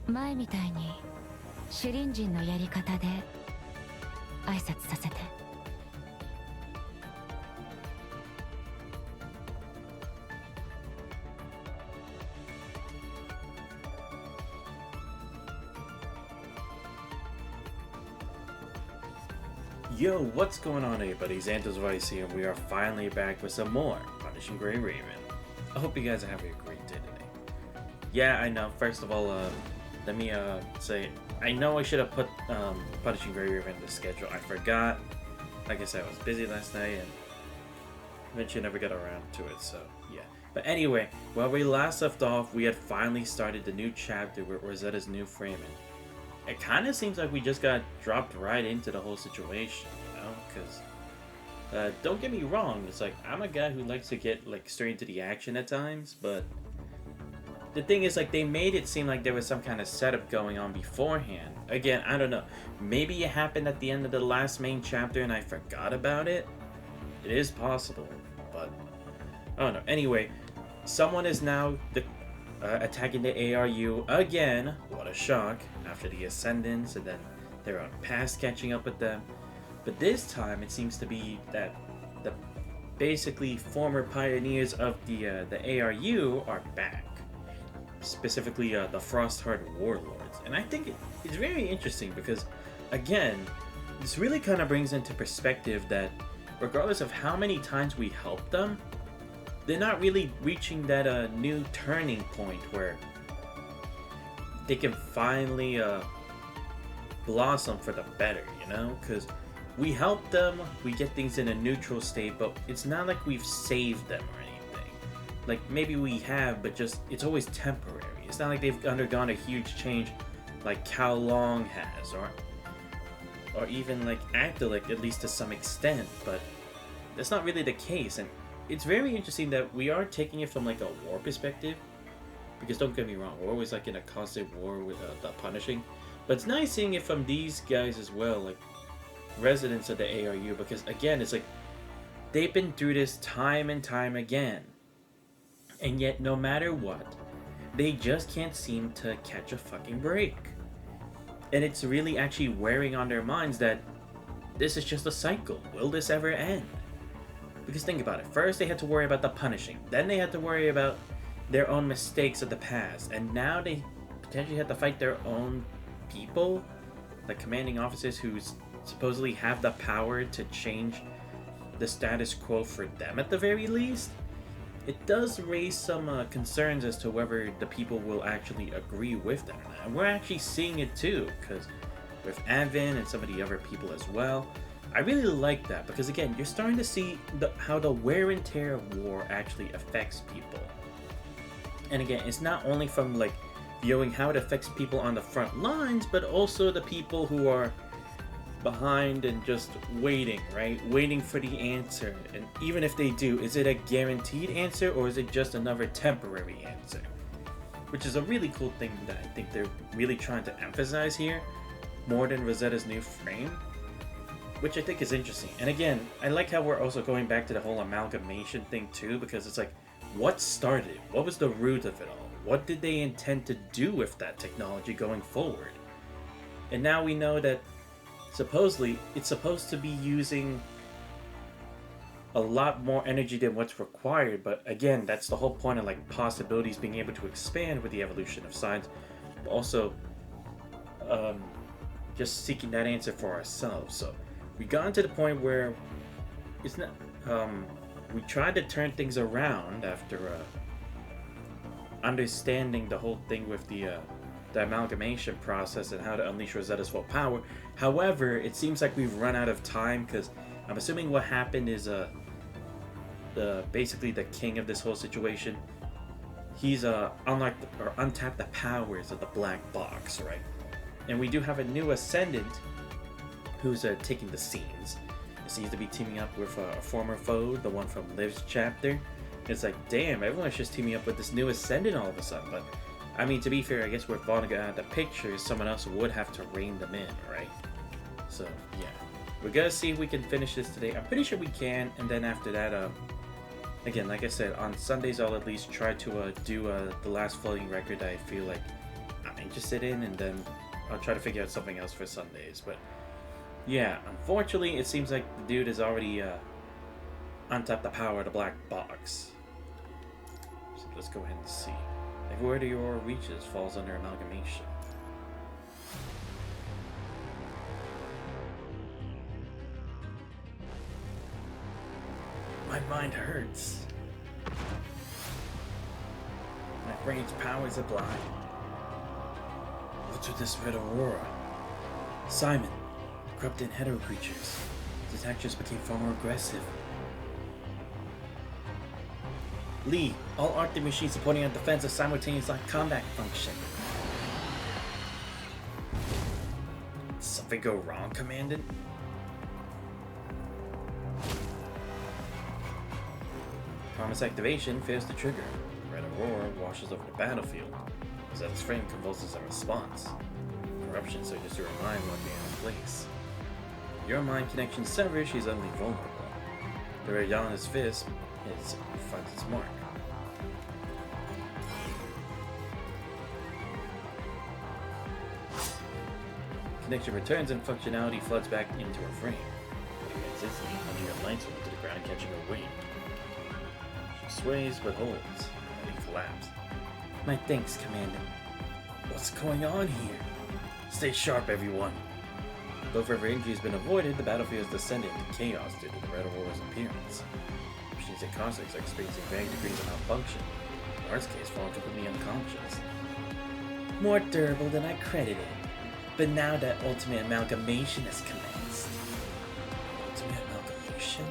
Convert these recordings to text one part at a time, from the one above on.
前みたいに主隣人のやり方で挨拶させて。Yo, what's going on everybody? Xantos Vice here, and we are finally back with some more Punishing Grey Raven. I hope you guys are having a great day today. Yeah, I know, first of all, let me say, I know I should have put Punishing Grey Raven in the schedule. I forgot. Like I said, I was busy last night, and eventually never got around to it, so yeah. But anyway, while we last left off, we had finally started the new chapter with Rosetta's new framing. It kind of seems like we just got dropped right into the whole situation, you know? Because, don't get me wrong, it's like, I'm a guy who likes to get, like, straight into the action at times, but the thing is, like, they made it seem like there was some kind of setup going on beforehand. Again, I don't know. Maybe it happened at the end of the last main chapter and I forgot about it? It is possible, but I don't know. Anyway, someone is now attacking the ARU again. What a shock. After the Ascendants, and then they're on past catching up with them. But this time it seems to be that the basically former pioneers of the ARU are back. Specifically the Frostheart Warlords. And I think it's very interesting because, again, this really kind of brings into perspective that regardless of how many times we help them, they're not really reaching that new turning point where they can finally blossom for the better, you know? Because we help them, we get things in a neutral state, but it's not like we've saved them or anything. Like, maybe we have, but just, it's always temporary. It's not like they've undergone a huge change like Cao Long has, or even like Actalic, at least to some extent, but that's not really the case. And it's very interesting that we are taking it from like a war perspective. Because don't get me wrong, we're always like in a constant war with the Punishing. But it's nice seeing it from these guys as well, like residents of the ARU. Because again, it's like they've been through this time and time again. And yet, no matter what, they just can't seem to catch a fucking break. And it's really actually wearing on their minds that this is just a cycle. Will this ever end? Because think about it. First, they had to worry about the Punishing. Then they had to worry about their own mistakes of the past, and now they potentially have to fight their own people, the commanding officers who supposedly have the power to change the status quo for them at the very least. It does raise some concerns as to whether the people will actually agree with them or not. And we're actually seeing it too, because with Avin and some of the other people as well. I really like that, because again, you're starting to see how the wear and tear of war actually affects people. And again, it's not only from like viewing how it affects people on the front lines, but also the people who are behind and just waiting, right? Waiting for the answer. And even if they do, is it a guaranteed answer or is it just another temporary answer? Which is a really cool thing that I think they're really trying to emphasize here, more than Rosetta's new frame, which I think is interesting. And again, I like how we're also going back to the whole amalgamation thing too, because it's like, what started? What was the root of it all? What did they intend to do with that technology going forward? And now we know that supposedly it's supposed to be using a lot more energy than what's required, but again, that's the whole point of like possibilities being able to expand with the evolution of science, but also just seeking that answer for ourselves. So we got to the point where it's not we tried to turn things around after understanding the whole thing with the amalgamation process and how to unleash Rosetta's full power. However, it seems like we've run out of time, because I'm assuming what happened is basically the king of this whole situation, he's untapped the powers of the black box, right? And we do have a new Ascendant who's taking the scenes. Seems to be teaming up with a former foe, the one from Liv's chapter. It's like, damn, everyone's just teaming up with this new Ascendant all of a sudden. But, I mean, to be fair, I guess with Vonnegut out of the picture, someone else would have to rein them in, right? So, yeah. We're gonna see if we can finish this today. I'm pretty sure we can, and then after that, again, like I said, on Sundays I'll at least try to do the last floating record that I feel like interested in, and then I'll try to figure out something else for Sundays. But yeah, unfortunately, it seems like the dude is already untapped the power of the black box. So let's go ahead and see. Everywhere the aurora reaches falls under amalgamation. My mind hurts. My brain's powers are blind. What's with this red aurora? Simon, corrupted hetero creatures. Detectors became far more aggressive. Lee, all Arctic machines supporting our defense are simultaneous on combat function. Did something go wrong, Commandant? Promise activation fails to trigger. Red aurora washes over the battlefield. Zetta's frame convulses in response. Corruption surges to her mind one being in place. Your mind connection severed, she's utterly vulnerable. The red Yana's fist finds its mark. Connection returns and functionality floods back into her frame. It's instantly hunting her light sword to the ground, catching her weight. She sways but holds, and then collapses. My thanks, Commandant. What's going on here? Stay sharp, everyone. Though further injury has been avoided, the battlefield is descending into chaos due to the Red Aurora's appearance. Machines and cosmics are experiencing varying degrees of malfunction. In Art's case, falling completely unconscious. More durable than I credited. But now that ultimate amalgamation has commenced. Ultimate amalgamation?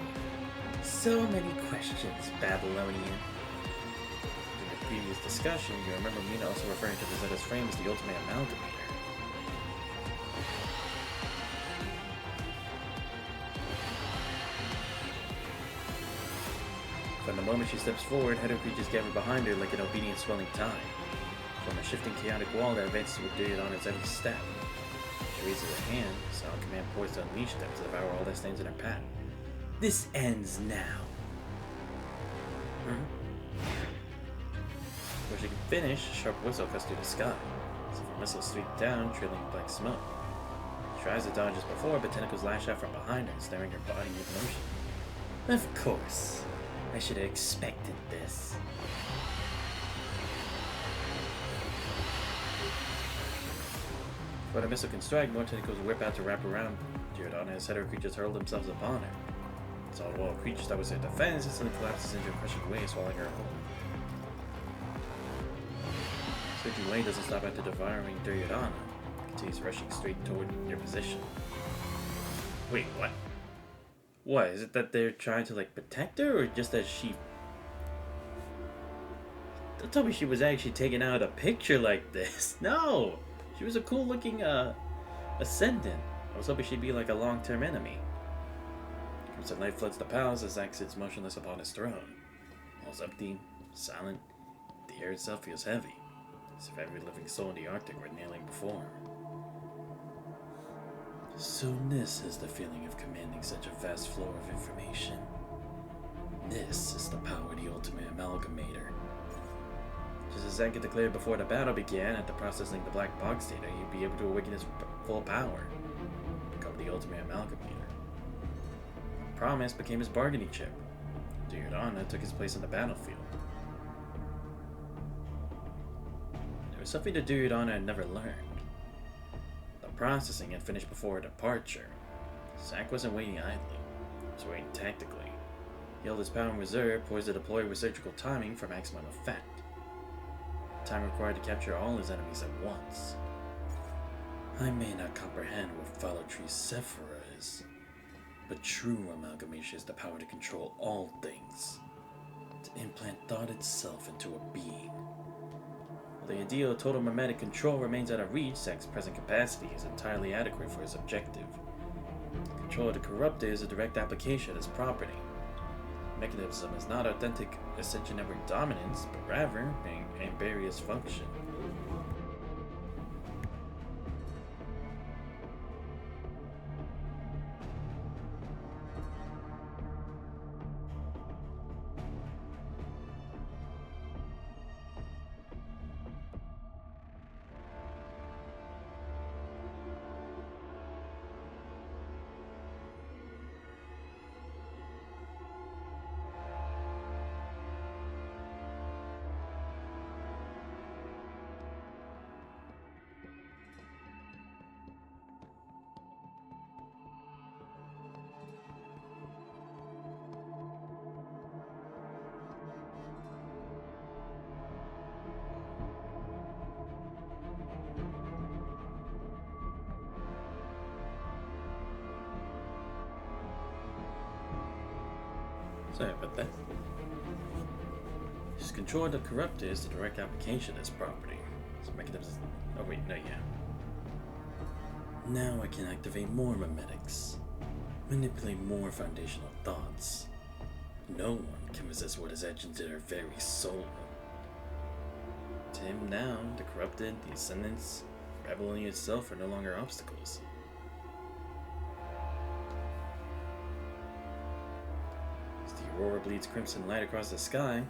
So many questions, Babylonian. In the previous discussion, you remember Mina also referring to the Zetta's frame as the ultimate amalgamator. From the moment she steps forward, hetero creatures gather behind her like an obedient swelling tide. From a shifting chaotic wall that advances with Durian on its every step. She raises her hand, sound command poised to unleash them to devour all that stands in her path. This ends now. Before she can finish, a sharp whistle cuts through the sky. As if a missile streaked down, trailing black smoke. She tries to dodge as before, but tentacles lash out from behind her, staring her body with motion. Of course. I should have expected this. Before the missile can strike, more tentacles whip out to wrap around Giordana as hetero creatures hurl themselves upon her. It's all while a creature that was their defense instantly collapses into a crushing wave, swallowing her whole. Surging wave doesn't stop after devouring Duryodhana. It continues rushing straight toward their position. Wait, what? What, is it that they're trying to, like, protect her, or just that she... Don't tell me she was actually taken out of a picture like this. No! She was a cool-looking, ascendant. I was hoping she'd be, like, a long-term enemy. Crimson light floods the palace as Zack sits motionless upon his throne. All's empty, silent. The air itself feels heavy, as if every living soul in the Arctic were kneeling before him. So this is the feeling of commanding such a vast flow of information. This is the power of the ultimate amalgamator. Just as Zack had declared before the battle began, after processing the black box data, he'd be able to awaken his full power, become the ultimate amalgamator. Promise became his bargaining chip. Duryodhana took his place on the battlefield. There was something that Duryodhana had never learned. Processing had finished before her departure. Zack wasn't waiting idly. He was waiting tactically. He held his power in reserve, poised to deploy with surgical timing for maximum effect. Time required to capture all his enemies at once. I may not comprehend what Follow Tree Sephira is, but true amalgamation is the power to control all things. To implant thought itself into a being. The ideal of total mimetic control remains out of reach, Zack's present capacity is entirely adequate for his objective. Control of the corrupted is a direct application of his property. The mechanism is not authentic Ascension Network dominance, but rather an ambarious function. Sorry about that. His control of the corrupted is the direct application of this property. So mechanisms. Oh wait, no, yeah. Now I can activate more memetics, manipulate more foundational thoughts. No one can resist what is etched into their very soul. To him now, the corrupted, the ascendants, rebellion itself are no longer obstacles. As the aurora bleeds crimson light across the sky,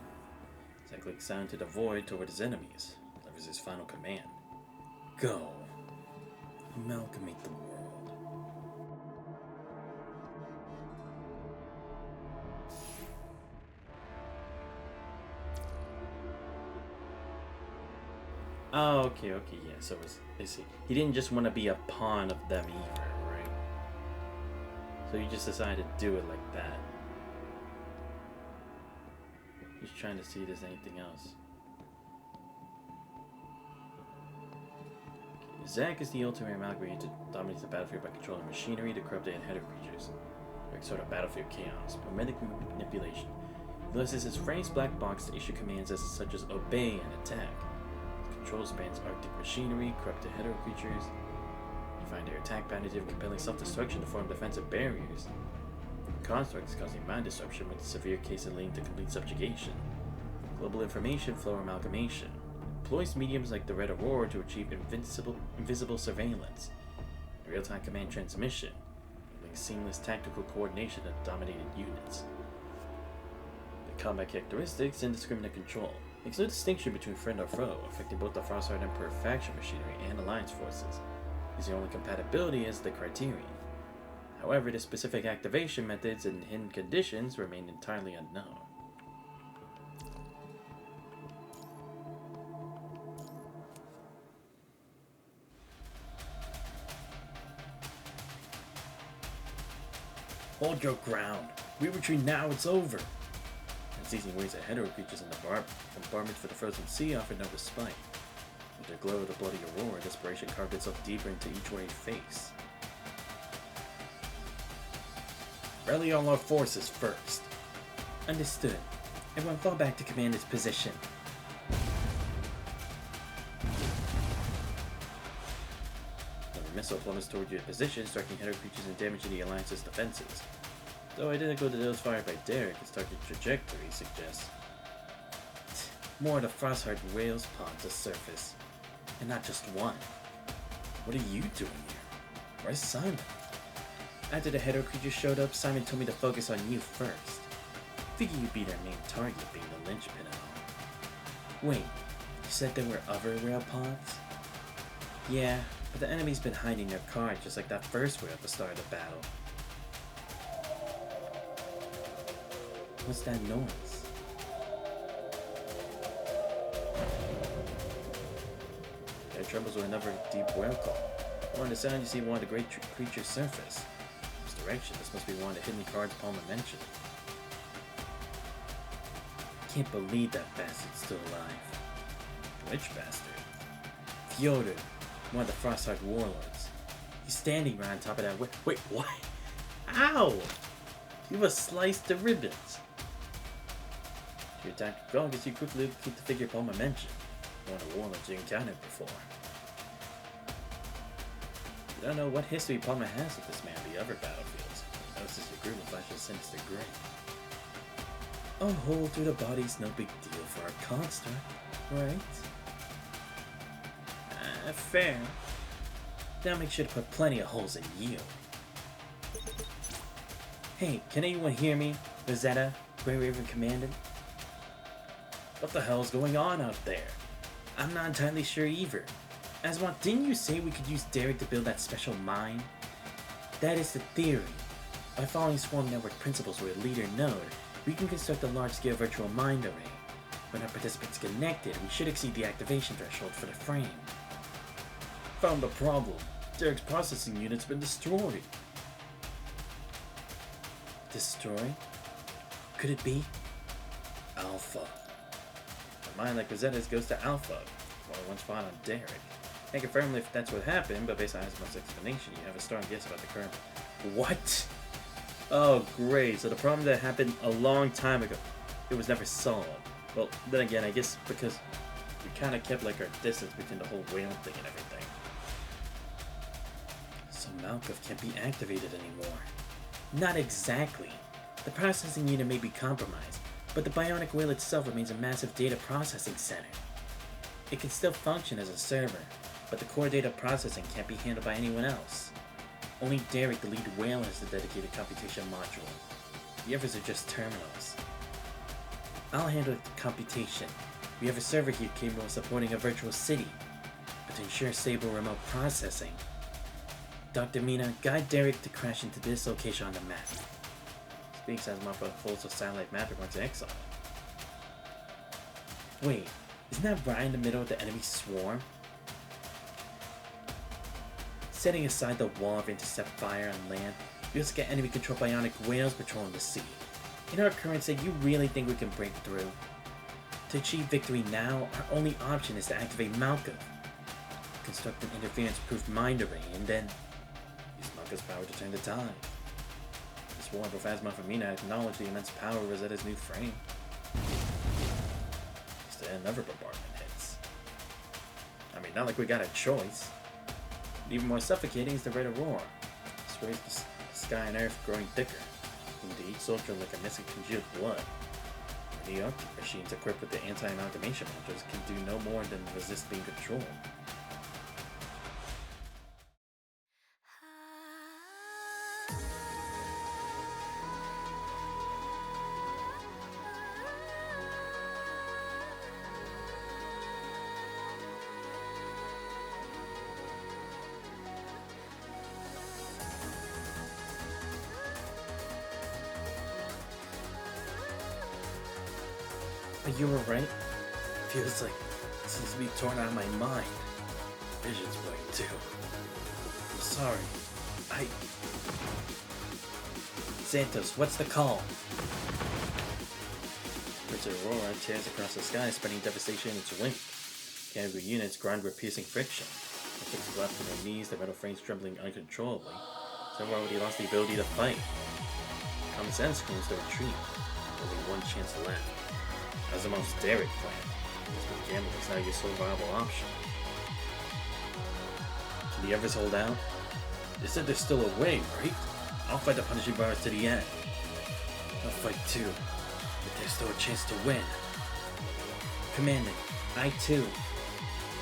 cyclic sound to the void toward his enemies, delivers his final command. Go. Amalgamate the world. Oh, okay, yeah, so I see. He didn't just want to be a pawn of them either, right? So he just decided to do it like that. He's trying to see if there's anything else. Zack is the ultimate amalgamator to dominate the battlefield by controlling machinery, the corrupted, and header creatures. Like sort of battlefield chaos, mimetic manipulation. He uses his frame's black box to issue commands such as obey and attack. Control spans arctic machinery, corrupted hetero creatures. You find their attack patterns of compelling self-destruction to form defensive barriers. Constructs causing mind disruption with a severe case leading to complete subjugation. Global information flow amalgamation. Employs mediums like the Red Aurora to achieve invisible surveillance. Real-time command transmission. Enabling seamless tactical coordination of dominated units. The combat characteristics, indiscriminate control. Makes no distinction between friend or foe, affecting both the Frostheart Emperor faction machinery and alliance forces. His only compatibility is the criterion. However, the specific activation methods and hidden conditions remain entirely unknown. Hold your ground. We retreat now, it's over. Seizing waves of hetero creatures in the bombardment for the frozen sea offered no respite. With the glow of the bloody aurora, desperation carved itself deeper into each wave's face. Rally all our forces first. Understood. Everyone fall back to command its position. Another missile plummets toward your position, striking hetero creatures and damaging the Alliance's defenses. Though identical to those fired by Derek, its target trajectory suggests more of the Frostheart whale's pond to surface, and not just one. What are you doing here? Where's Simon? After the hetero creature showed up, Simon told me to focus on you first. Figure you'd be their main target, being the linchpin and all. Wait, you said there were other whale pods? Yeah, but the enemy's been hiding their cards just like that first whale at the start of the battle. What's that noise? Air trembles with another deep whale call. On the sound, you see one of the great creatures surface. This direction, this must be one of the hidden cards Palmer mentioned. Can't believe that bastard's still alive. Which bastard? Fyodor, one of the Frostheart warlords. He's standing right on top of that wait, what? Ow! You were sliced to ribbons. Your attack gone gets you quickly keep the figure Palmer mentioned. One of the warlords you encountered before. You don't know what history Palmer has with this man on the other battlefields. He notices your group and flashes a sinister grin. A hole through the body's no big deal for a construct, right? Fair. Now make sure to put plenty of holes in you. Hey, can anyone hear me? Rosetta, Grey Raven Commandant? What the hell's going on out there? I'm not entirely sure either. Aswan, didn't you say we could use Derek to build that special mine? That is the theory. By following Swarm Network principles with a leader node, we can construct a large-scale virtual mind array. When our participants connected, we should exceed the activation threshold for the frame. Found the problem. Derek's processing unit's been destroyed. Destroyed? Could it be? Alpha. A mind like Rosetta's goes to Alpha. Well, one spot on Derek. Can't confirm if that's what happened, but based on Asmon's explanation, you have a strong guess about the current. What? Oh, great. So the problem that happened a long time ago, it was never solved. Well, then again, I guess because we kind of kept like our distance between the whole whale thing and everything. So Malkuth can't be activated anymore. Not exactly. The processing unit may be compromised, but the bionic whale itself remains a massive data processing center. It can still function as a server, but the core data processing can't be handled by anyone else. Only Derek, the lead whale, has the dedicated computation module. The others are just terminals. I'll handle the computation. We have a server here capable of supporting a virtual city, but to ensure stable remote processing, Dr. Mina, guide Derek to crash into this location on the map. Speaks as Mappa folds a satellite map and wants to exile. Wait, isn't that right in the middle of the enemy swarm? Setting aside the wall of intercept fire on land, we also get enemy-controlled bionic whales patrolling the sea. In our current state, you really think we can break through? To achieve victory now, our only option is to activate Malkuth, construct an interference-proof mind array, and then use Malkuth's power to turn the tide. This war of Phasma for Mina acknowledged the immense power of Rosetta's new frame. Instead, another bombardment hits. I mean, not like we got a choice. Even more suffocating is the red aurora. It sprays the sky and earth growing thicker. Indeed, soldier like a mist of congealed blood. The upkeep machines equipped with the anti-amalgamation modules can do no more than resist being controlled. You were right. Feels like it seems to be torn out of my mind. Vision's blurry too. I'm sorry. Santos, what's the call? Prince Aurora tears across the sky, spreading devastation in its wake. Kangaroo units grind with piercing friction. The fixed collapse on their knees, their metal frames trembling uncontrollably. Some already lost the ability to fight. Common sense screams to retreat. Only one chance left. As the most Derek plan, this gamble is now your sole viable option. Can the others hold out? They said there's still a way, right? I'll fight the punishing virus to the end. I'll fight too, but there's still a chance to win. Commandant, I too.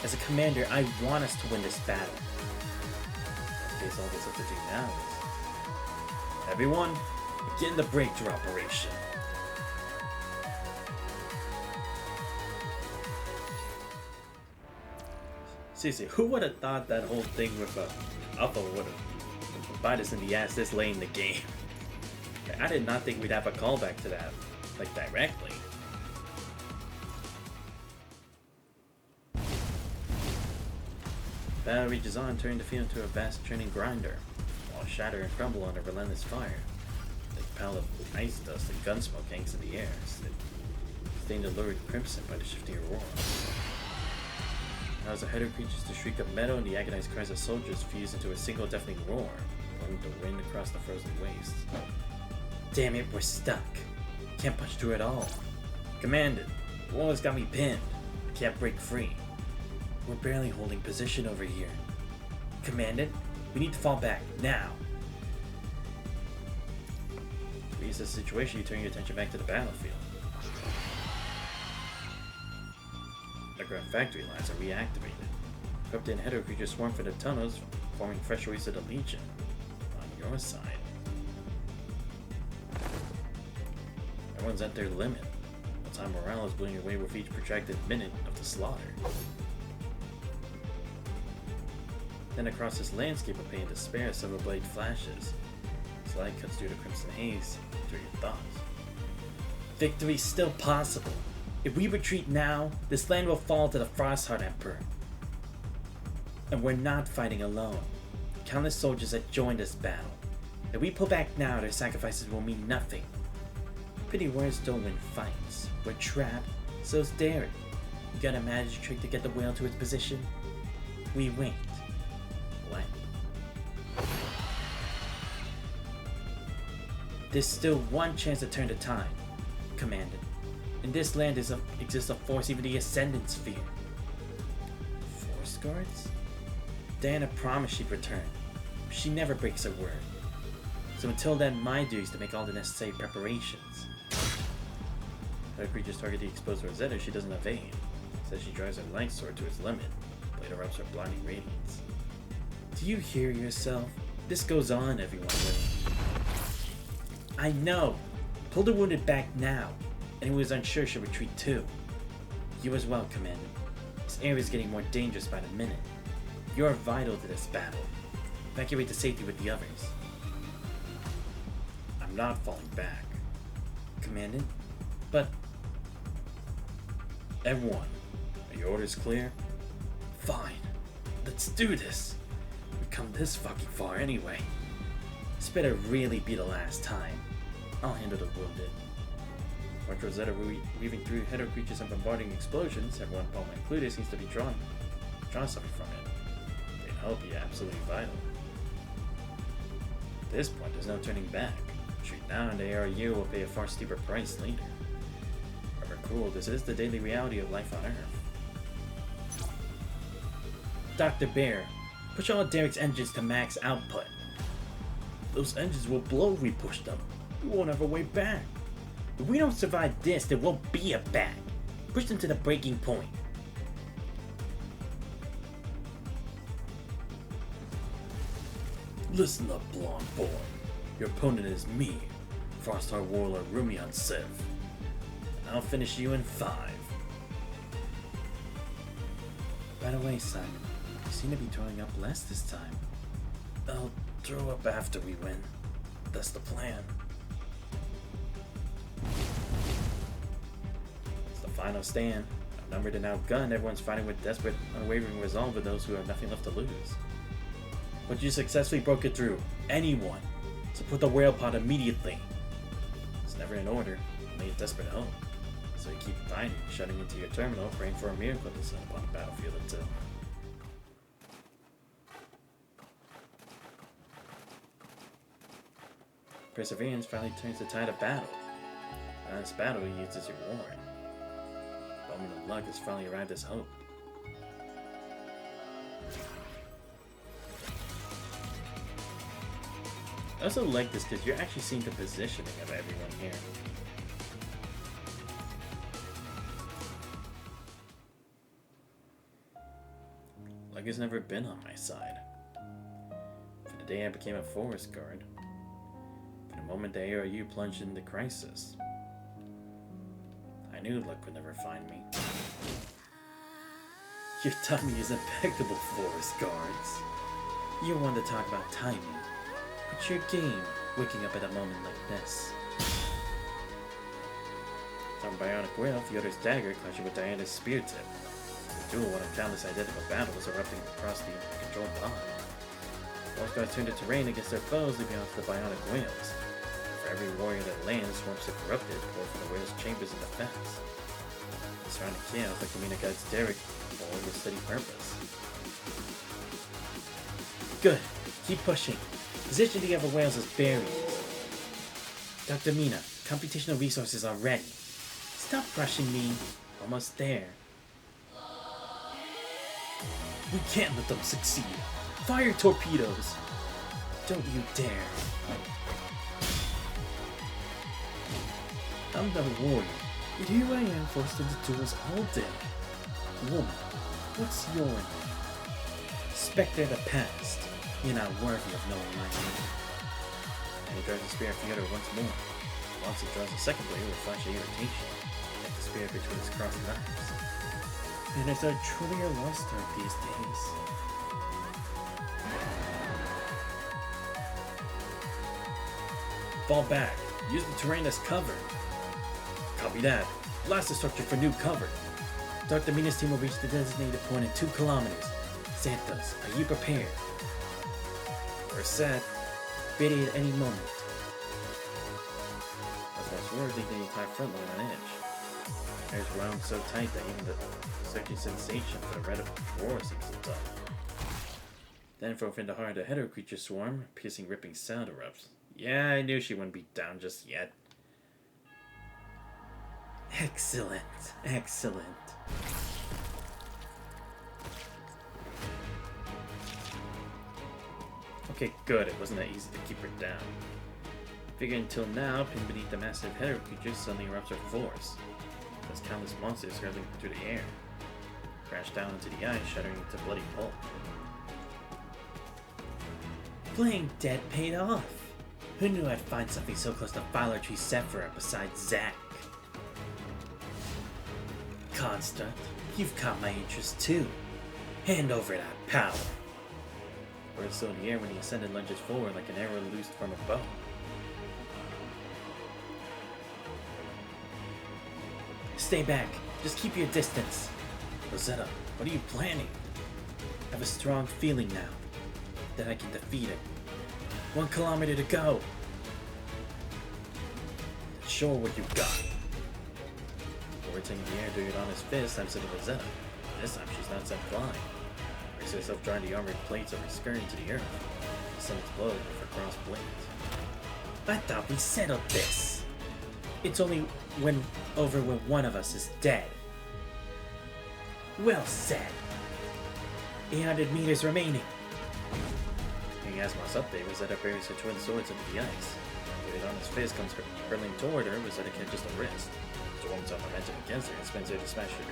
As a commander, I want us to win this battle. I guess all that's have to do now is... Everyone, begin the breakthrough operation. Seriously, who would have thought that whole thing with Alpha would have bite us in the ass this late in the game? I did not think we'd have a callback to that, like directly. Battle reaches on, turning the field into a vast churning grinder, while shatter and crumble under relentless fire. The pile of ice dust and gunsmoke hangs in the air, stained a lurid crimson by the shifting aurora. As the header reaches the shriek of metal and the agonized cries of soldiers fuse into a single deafening roar, blowing the wind across the frozen wastes. Damn it, we're stuck. Can't punch through at all. Commandant, the wall has got me pinned. I can't break free. We're barely holding position over here. Commandant, we need to fall back, now. To ease the situation, you turn your attention back to the battlefield. Underground factory lines are reactivated. Corrupted header creatures swarm for the tunnels, forming fresh waves of the Legion. On your side. Everyone's at their limit. Time morale is bleeding away with each protracted minute of the slaughter. Then across this landscape of pain and despair, silver blade flashes. Its light cuts through the crimson haze, through your thoughts. Victory's still possible. If we retreat now, this land will fall to the Frostheart Emperor. And we're not fighting alone. Countless soldiers have joined this battle. If we pull back now, their sacrifices will mean nothing. Pretty words don't win fights. We're trapped, so's Derek. You got a magic trick to get the whale to its position? We wait. What? There's still one chance to turn the tide, Commander. In this land exists a force even the Ascendants fear. Force guards? Diana promised she'd return. She never breaks her word. So until then, my duty is to make all the necessary preparations. If creatures target the exposed Rosetta, she doesn't evade. Says she drives her light sword to its limit. Blade erupts her blinding radiance. Do you hear yourself? This goes on, everyone. I know! Pull the wounded back now. Anyone who's unsure should retreat too. You as well, Commander. This area is getting more dangerous by the minute. You're vital to this battle. Evacuate to safety with the others. I'm not falling back, Commandant. But... Everyone, are your orders clear? Fine. Let's do this. We've come this fucking far anyway. This better really be the last time. I'll handle the wounded. Watch Rosetta weaving through header creatures and bombarding explosions. Everyone, Palma included, seems to be drawn something from it. They help you, absolutely vital. At this point, there's no turning back. Retreat now, and the ARU will pay a far steeper price later. However cruel, this is the daily reality of life on Earth. Dr. Bear, push all Derek's engines to max output. Those engines will blow if we push them. We won't have a way back. If we don't survive this, there won't be a back. Push them to the breaking point. Listen up, blonde boy. Your opponent is me, Frostheart Warlord Rumian Civ. And I'll finish you in 5. By the way, Simon, you seem to be throwing up less this time. I'll throw up after we win. That's the plan. It's the final stand. Outnumbered and outgunned, everyone's fighting with desperate, unwavering resolve with those who have nothing left to lose. But you successfully broke it through. Anyone. Support the whale pod immediately. It's never in order, only a desperate hope. So you keep fighting, shutting into your terminal, praying for a miracle to descend upon the battlefield until... Perseverance finally turns the tide of battle. And this battle he uses your reward. The moment of luck has finally arrived as hope. I also like this because you're actually seeing the positioning of everyone here. Luck has never been on my side. For the day I became a forest guard, for the moment the ARU plunged into crisis, I knew luck would never find me. Your timing is impeccable, forest guards. You're one to talk about timing. What's your game, waking up at a moment like this? Some bionic whale, Fyodor's dagger clashing with Diana's spear tip. The duel, one of countless identical battles erupting across the controlled pond. Forest guards turn to terrain against their foes, leaving out the bionic whales. For every warrior that lands, swarms of corrupted pour from the whale's chambers in defense. The surrounding chaos, like Kamina guides Derek forward with steady purpose. Good. Keep pushing. Position the other whales as barriers. Dr. Mina, computational resources are ready. Stop rushing me. Almost there. We can't let them succeed. Fire torpedoes. Don't you dare. I'm the warrior, yet here I am forced into duels all day. Woman, what's your name? Spectre of the past. You're not worthy of knowing my name. And he drives the spear at Fyodor once more. Once he draws a second blade with a flash of irritation, like the spear between his crossed knives. Manners are truly a lost art these days. Fall back. Use the terrain as cover. Copy that. Blast the structure for new cover. Dr. Mina's team will reach the designated point in 2 kilometers. Santos, are you prepared? We're set. Ready at any moment. That's why swords leave the entire front line on edge. Air's wound so tight that even the searching sensation for the red roar seems to dull. Then from the heart, a header creature swarm, piercing ripping sound erupts. Yeah, I knew she wouldn't be down just yet. Excellent. Excellent. Okay, good. It wasn't that easy to keep her down. Figure until now, pinned beneath the massive head of creature suddenly erupts her force. As countless monsters hurtling through the air, crash down into the ice, shattering into bloody pulp. Playing dead paid off. Who knew I'd find something so close to Fowler Tree Sephira besides Zack? Construct, you've caught my interest too. Hand over that power. Bird still in the air when the ascendant lunges forward like an arrow loosed from a bow. Stay back. Just keep your distance. Rosetta, what are you planning? I have a strong feeling now that I can defeat it. 1 kilometer to go. Show her what you've got. Overtaking the air, doing it on his fist, I'm sitting Rosetta. This time she's not sent flying. Raises herself, drawing the armored plates of her skirt into the earth. The sun explodes with her crossed blades. I thought we settled this. It's only over when one of us is dead. Well said. 800 meters remaining. Hearing Asmos update, Rosetta buries her twin swords into the ice. With it on his fist comes hurling toward her, Rosetta catches the wrist. She warms up momentum against her and spins her to smash her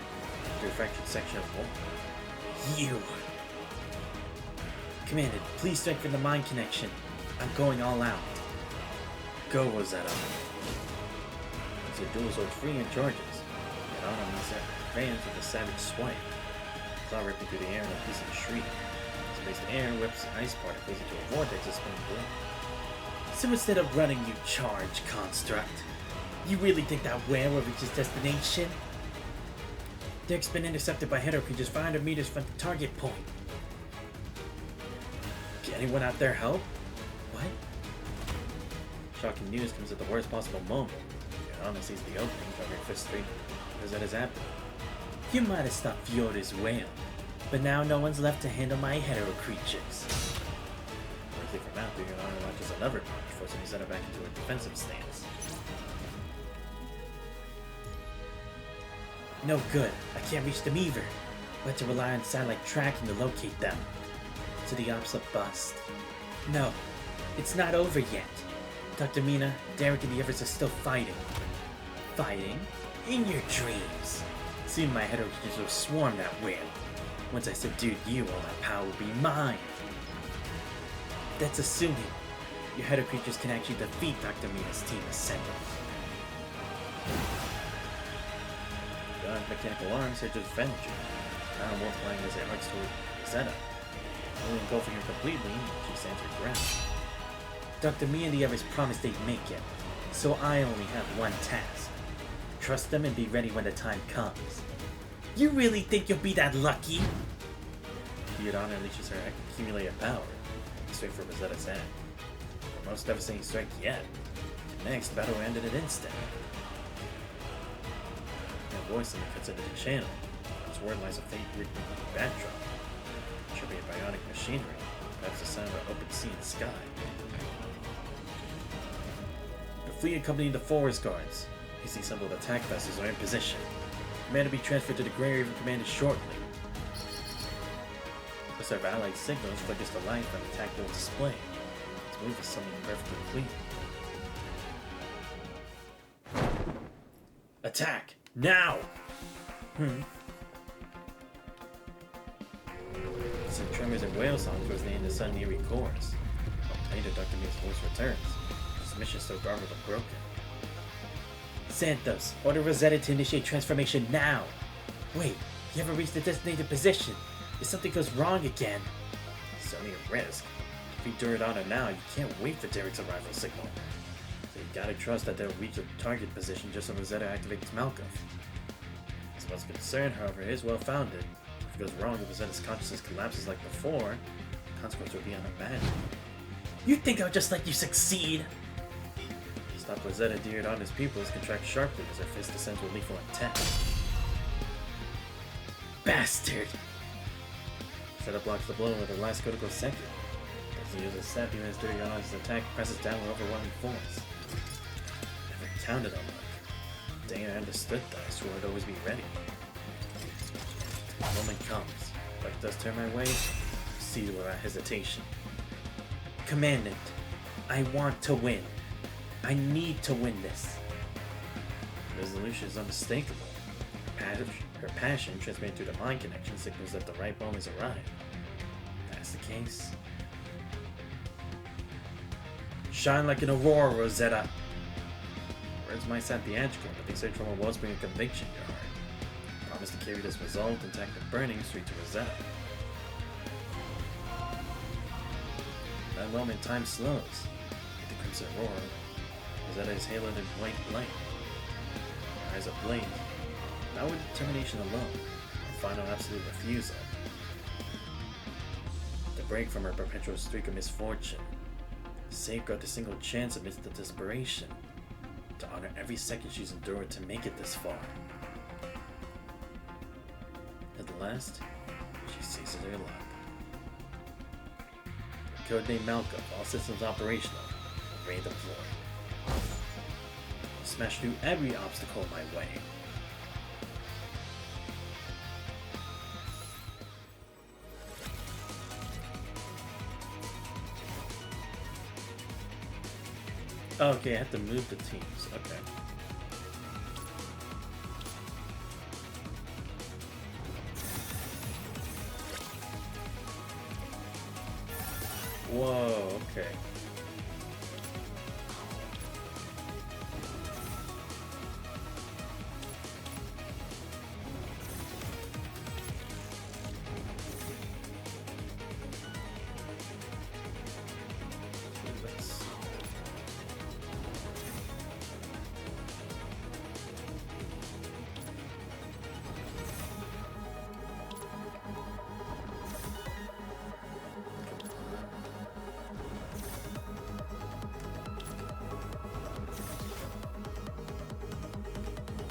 through a fractured section of wall. You! Commander, please strengthen the mind connection. I'm going all out. Go, Rosetta. The dual sword free and charges. Yet on him, advance with a savage swipe. Claw ripping through the air in a piece of shriek. Space air whips ice particles into a vortex of spinning blade. So instead of running, you charge, Construct. You really think that whale will reach its destination? Deck's been intercepted by Hedo creatures 500 meters from the target point. Can anyone out there help? What? Shocking news comes at the worst possible moment. Yana sees the opening, covering fist straight Rosetta's abdomen. You might have stopped Fyoda's whale, but now no one's left to handle my hetero creatures. Quickly from out there, Yana launches another punch, forcing Rosetta back into a defensive stance. No good. I can't reach them either. We'll have to rely on satellite tracking to locate them. To the ops a bust. No, it's not over yet. Dr. Mina, Derek, and the others are still fighting. Fighting? In your dreams. Soon my hetero creatures will swarm that whale. Once I subdued you, all that power will be mine. That's assuming your hetero creatures can actually defeat Dr. Mina's team assembled. Mechanical arms here to defend you. Now multiplying as it arcs toward Rosetta. Only engulfing her completely, she stands her ground. Dr. Me and the others promised they'd make it, so I only have one task. Trust them and be ready when the time comes. You really think you'll be that lucky? Theodana unleashes her accumulated power, straight for Rosetta's head. The most devastating strike yet. Next, the battle ended in an instant. Voice and it cuts into the channel. Its word lies a faint written backdrop. It should be a bionic machinery, perhaps the sound of an open sea and sky. The fleet accompanying the forest guards. Hasty assembled attack vessels are in position. Command to be transferred to the Grey Raven Commander shortly. The serve allied signals flickers to life on the tactile display. Its move is suddenly perfectly clean. Attack! Now! Some tremors and whale song towards the end of the sudden eerie chorus. Later, Dr. Me's voice returns. His mission still garbled and broken. Santos, order Rosetta to initiate transformation now! Wait, you haven't reached the designated position. If something goes wrong again, it's only a risk. If you do it on her now, you can't wait for Derek's arrival signal. So you gotta trust that they'll reach a target position just when Rosetta activates Malkuth. As much concern, however, is well founded. If it goes wrong and Rosetta's consciousness collapses like before, the consequence will be unimaginable. You think I'll just let you succeed? Stop Rosetta deared on his pupils contract sharply as her fist descends with lethal intent. Bastard! Rosetta blocks the blow with her last critical second. to use a snappy man's dirty honest attack presses down with overwhelming force. Never counted on luck. Dang, I understood that. I swore I'd always be ready. The moment comes. Luck does turn my way. See without hesitation. Commandant, I want to win. I need to win this. The resolution is unmistakable. Her passion, transmitted through the mind connection, signals that the right moment has arrived. If that's the case. Shine like an aurora, Rosetta. Words might sound theatrical, but they search from a wellspring of conviction, your heart. Promise to carry this resolve and tack the burning straight to Rosetta. In that moment, time slows. With the crimson aurora, Rosetta is haloed in white light. Her eyes ablaze. Not with determination alone, a final absolute refusal to break from her perpetual streak of misfortune, to safeguard the single chance amidst the desperation, to honor every second she's endured to make it this far. At last, she seizes her luck. Codename Malcolm, all systems operational, array deployed. Smash through every obstacle in my way. Okay, I have to move the teams. Okay. Whoa, okay.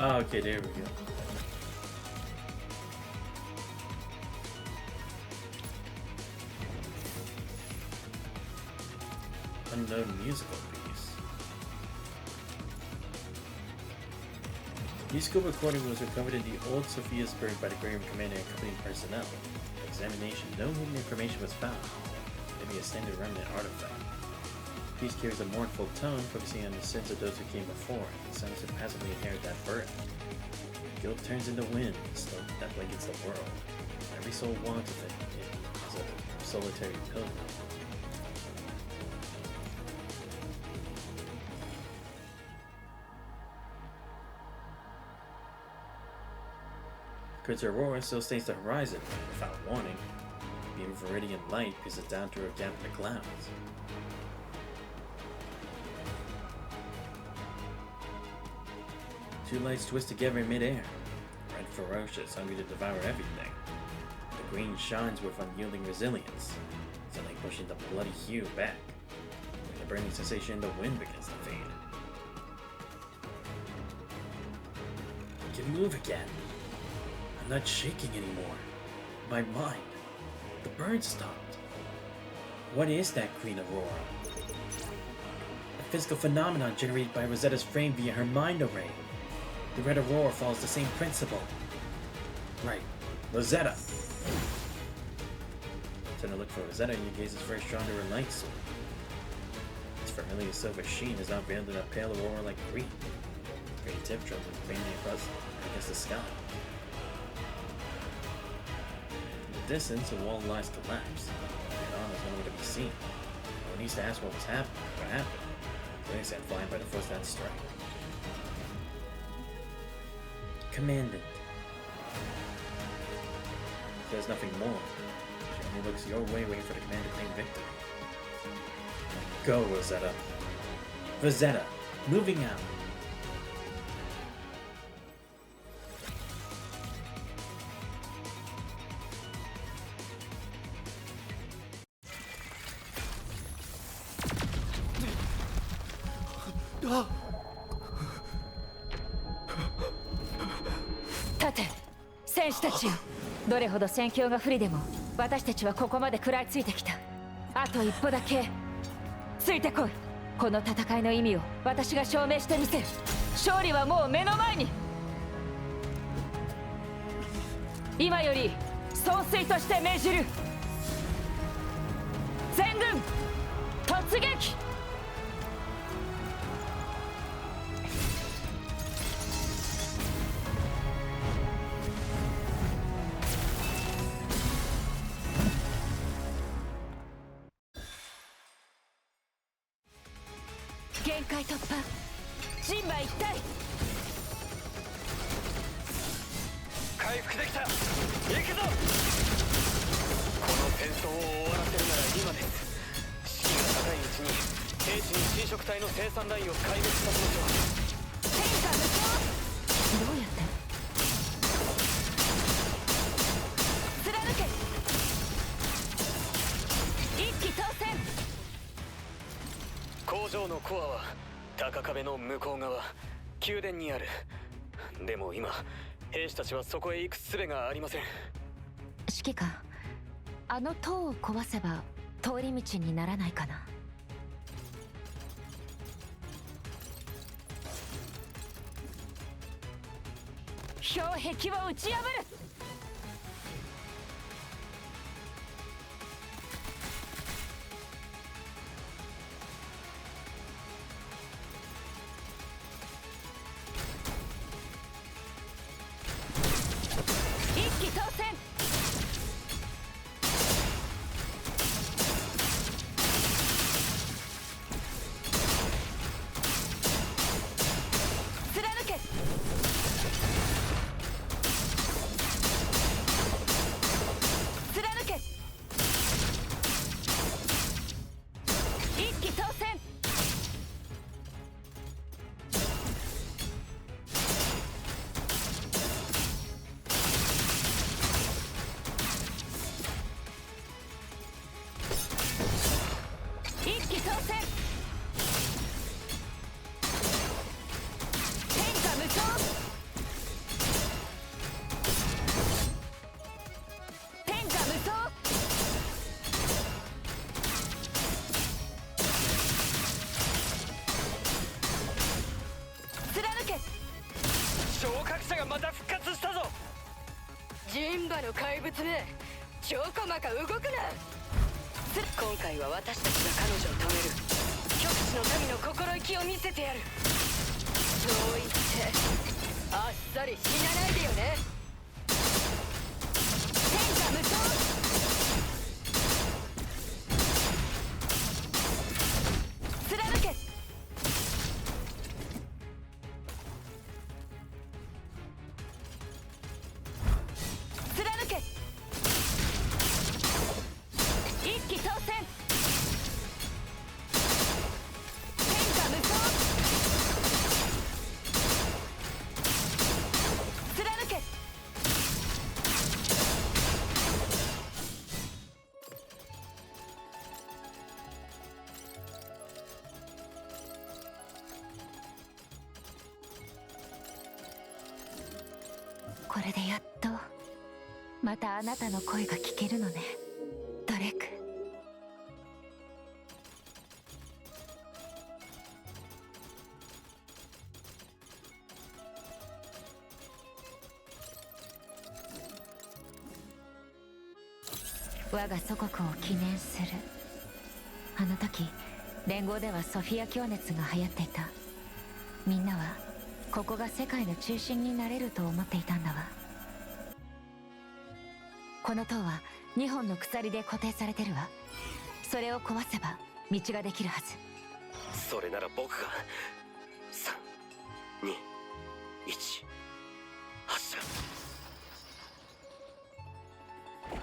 Oh, okay, there we go. Unknown musical piece. Musical recording was recovered in the old Sophia's-burg by the Graham Commander and company personnel. Examination, no hidden information was found. Maybe a standard remnant artifact. The piece carries a mournful tone, focusing on the sins of those who came before, and sounds to passively inherit that burden. Guilt turns into wind, snow that blankets the world. Every soul wants of it as a solitary pilgrim. Kurt's aurora still stains the horizon, without warning. A beam of viridian light pierces down through a gap in the clouds. Two lights twist together in midair. Red ferocious, hungry to devour everything. The green shines with unyielding resilience, suddenly pushing the bloody hue back. When the burning sensation in the wind begins to fade. I can move again. I'm not shaking anymore. My mind. The burn stopped. What is that green aurora? A physical phenomenon generated by Rosetta's frame via her mind array. The red aurora follows the same principle. Right. Rosetta! Turn to look for Rosetta and you gaze first drawn to her light sword. Its familiar silver sheen is now veiled in a pale aurora like green. Green tip trembles faintly across against the sky. In the distance, a wall lies collapsed. Beyond is nowhere to be seen. No one needs to ask what was happening. What happened? They sat flying by the force that strike. Commandant. Says nothing more. She only looks your way, waiting for the command to claim victory. Go, Rosetta. Rosetta, moving out.立て、戦士たちよ。どれほど戦況が不利でも私たちはここまで食らいついてきた。あと一歩だけついてこい。この戦いの意味を私が証明してみせる。勝利はもう目の前に。今より総帥として命じる。全軍突撃。限界突破。人馬一体。回復できた。行くぞ。この戦争を終わらせるなら今です。士気が高いうちに兵士に侵食体の生産ラインを壊滅させましょう。天下無双。どうやって貫け。一気当選。工場のコアは高壁の向こう側宮殿にある。でも今兵士たちはそこへ行く術がありません。指揮官、あの塔を壊せば通り道にならないかな。氷壁を打ち破る。一気当選。貫け。貫け。一気当選。一気当選。天下無双。天下無双。貫け。昇格者がまた復活したぞ。人馬の怪物め、ちょこまか動くな。今回は私たちが彼女を止める。極地の民の心意気を見せてやる。そう言ってあっさり死なないでよね。天下無双。貫け。貫け。一気当選。天下無双。貫け。これでやっとまたあなたの声が聞けるのね、ドレク。我が祖国を記念する。あの時連合ではソフィア教熱が流行っていた。みんなはここが世界の中心になれると思っていたんだわ。この塔は2本の鎖で固定されてるわ。それを壊せば道ができるはず。それなら僕が3、2、1発射。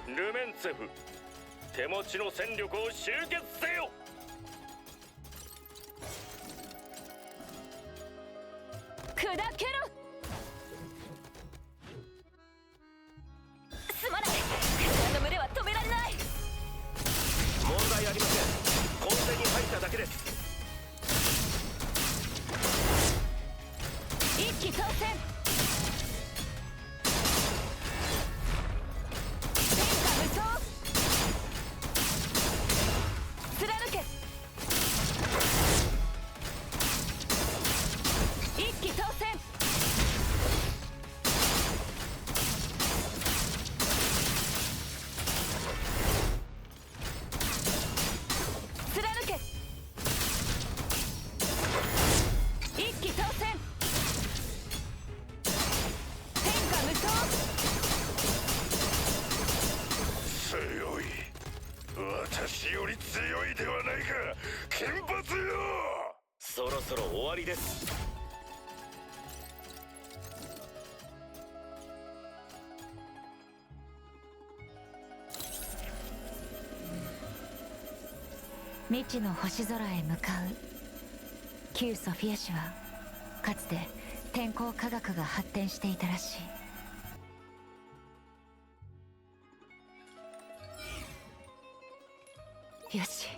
ルメンツェフ、手持ちの戦力を集結せよ。砕けろ。すまない。あの群れは止められない。問題ありません。混戦に入っただけです。一気当選。天下無双。ろそろ終わりです。未知の星空へ向かう旧ソフィア市はかつて天候科学が発展していたらしい。よし、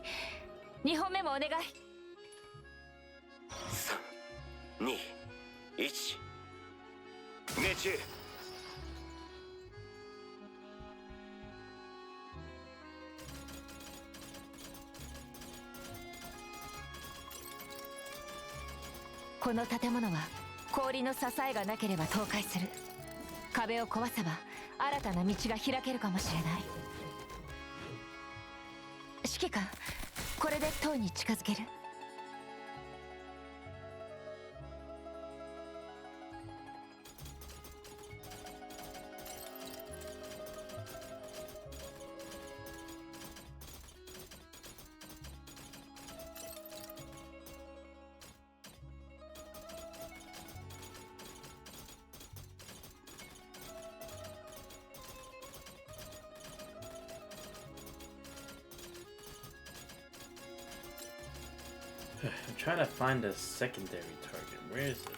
2本目もお願い。3、2、1、命中。この建物は氷の支えがなければ倒壊する。壁を壊せば新たな道が開けるかもしれない。指揮官、これで塔に近づける？I'm trying to find a secondary target. Where is it?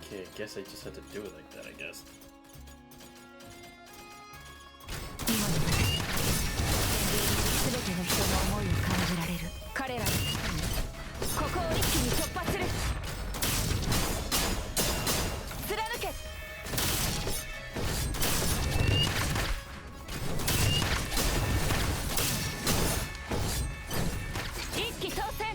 Okay, I guess I just had to do it like that, I guess. 全ての人の思いを感じられる。彼らのためにここを一気に突破する。貫け。一気当選。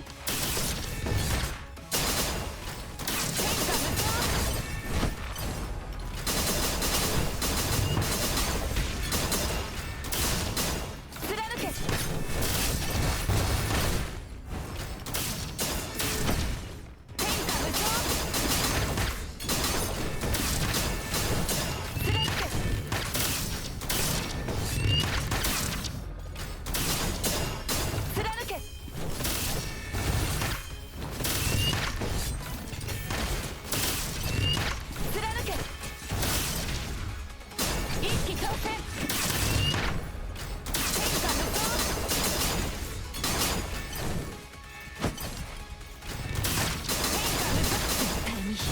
天下無双。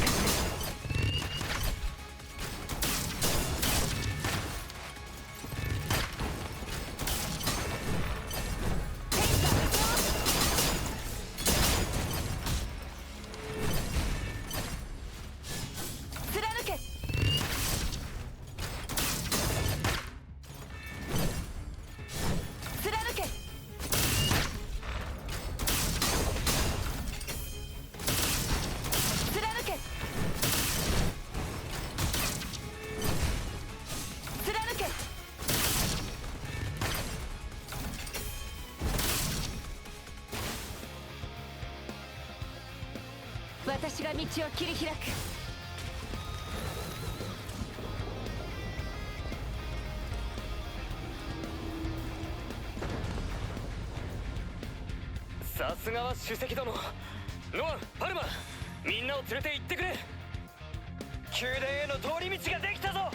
貫け。私が道を切り開く。さすがは主席殿。ノアン、パルマ、みんなを連れて行ってくれ。宮殿への通り道ができたぞ。や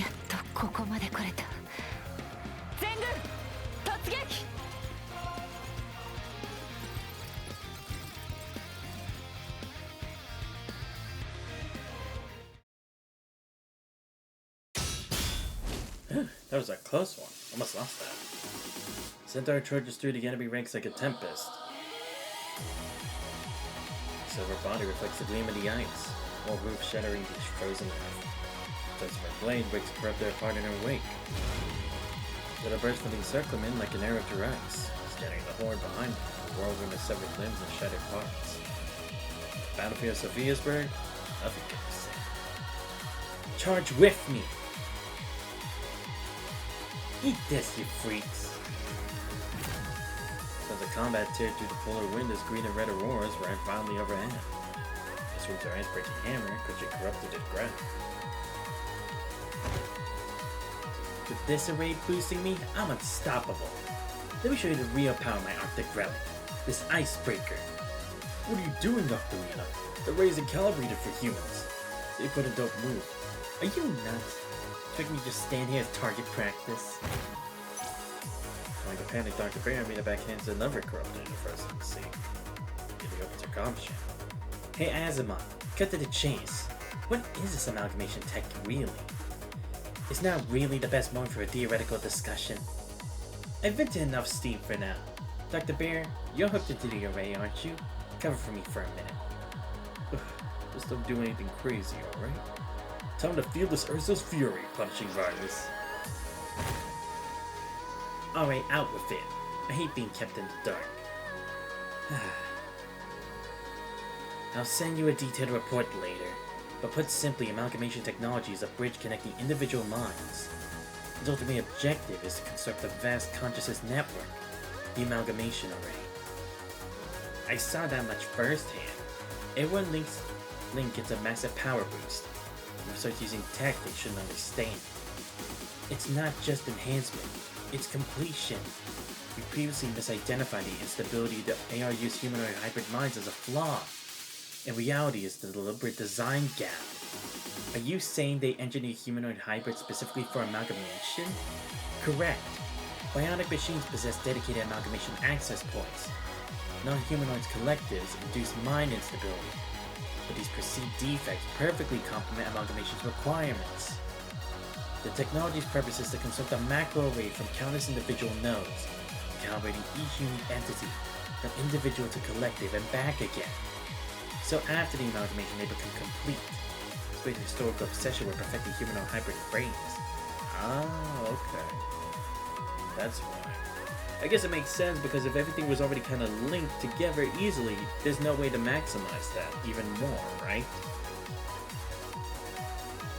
っとここまで来れた。全軍突撃。That was a close one. Almost lost that. Centaur charges through the enemy ranks like a tempest. Silver body reflects the gleam of the ice, whole roof shattering the frozen earth. Dust of her blade wakes corrupt their heart in her wake. Little burst from the encirclement like an arrow to ice, scattering the horde behind her, a whirlwind of severed limbs and shattered parts. Battlefield Sophiasburg? Nothing can be said. Charge with me! Eat this, you freaks! So the combat teared through the polar wind as green and red auroras ran violently overhead. This was their ice-breaking hammer, because it corrupted its breath. with this array boosting me, I'm unstoppable. Let me show you the real power of my Arctic relic, this icebreaker. What are you doing, Dr. Mina? The array isn't calibrated for humans. They put a dope move. Are you nuts? Expect me to just stand here as target practice? Like a panic Dr. Bear made a backhand to another corrupted in the first thing to see. Getting up to comms channel. Hey Asimov, cut to the chase. What is this amalgamation tech really? It's not really the best moment for a theoretical discussion. I've vented enough steam for now. Dr. Bear, you're hooked into the array, aren't you? Cover for me for a minute. Just don't do anything crazy, alright? Time to feel this Ursa's fury, punishing virus. Alright, out with it. I hate being kept in the dark. I'll send you a detailed report later, but put simply, amalgamation technology is a bridge connecting individual minds. Its ultimate objective is to construct a vast consciousness network, the amalgamation array. I saw that much firsthand. Everyone Link gets a massive power boost. If we start using tech, they shouldn't understand. It's not just enhancement, it's completion. We previously misidentified the instability of the ARU's humanoid hybrid minds as a flaw. In reality, it's the deliberate design gap. Are you saying they engineered humanoid hybrids specifically for amalgamation? Correct. Bionic machines possess dedicated amalgamation access points. Non-humanoids collectives induce mind instability, but these perceived defects perfectly complement amalgamation's requirements. The technology's purpose is to construct a macro array from countless individual nodes, calibrating each unique entity from individual to collective and back again. So after the amalgamation, they become complete. Despite the historical obsession with perfecting humanoid hybrid brains. Ah, okay. That's why. I guess it makes sense because if everything was already kind of linked together easily, there's no way to maximize that even more, right?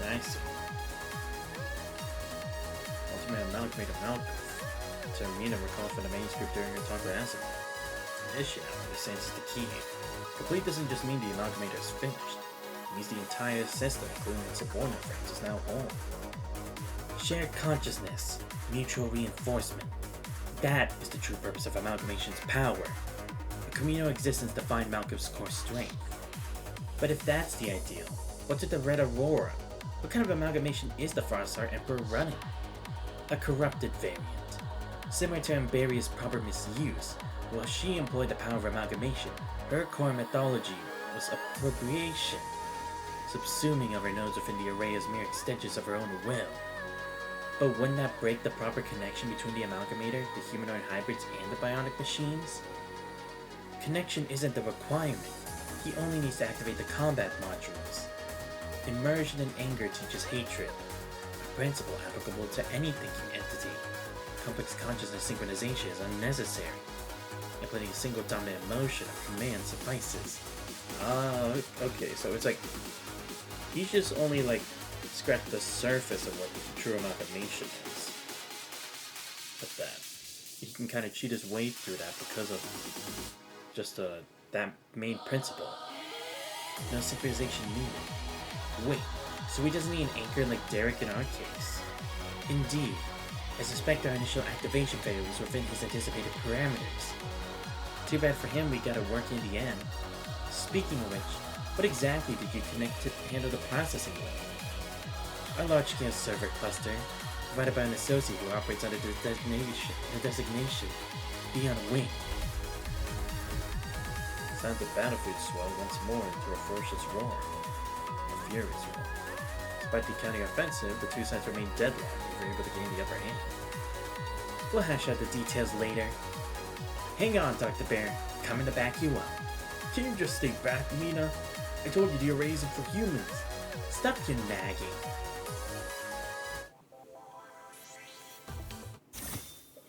Nice. Ultimate Amalgamator Malcolm. Termina recalled from the manuscript during her talk with Asimov. Mission understands is the key. Complete doesn't just mean the amalgamator is finished. It means the entire system, including its subordinate frames, is now whole. Shared consciousness, mutual reinforcement. That is the true purpose of amalgamation's power. A communal existence defined Malcolm's core strength. But if that's the ideal, what's with the Red Aurora? What kind of amalgamation is the Farsar Emperor running? A corrupted variant. Similar to Amberia's proper misuse, while she employed the power of amalgamation, her core methodology was appropriation, subsuming of her nodes within the array as mere extensions of her own will. But wouldn't that break the proper connection between the amalgamator, the humanoid hybrids, and the bionic machines? Connection isn't the requirement. He only needs to activate the combat modules. Immersion in anger teaches hatred, a principle applicable to any thinking entity. Complex consciousness synchronization is unnecessary. Implementing a single dominant emotion or command suffices. Ah, okay, so it's like he's just only like scratched the surface of what true amalgamation is. But that he can kind of cheat his way through that because of just that main principle. No synchronization needed. Wait, so he doesn't need an anchor like Derek in our case? Indeed. I suspect our initial activation failure was within his anticipated parameters. Too bad for him we got to work in the end. Speaking of which, what exactly did you connect to handle the processing with? Our large-scale server cluster, provided by an associate who operates under the designation Beyond Wing. Sounds the battlefield swell once more into a ferocious war. A furious war. Despite the counter-offensive, the two sides remain deadlocked and were able to gain the upper hand. We'll hash out the details later. Hang on, Dr. Bear. Coming to back you up. Can you just stay back, Mina? I told you the array isn't for humans. Stop your nagging.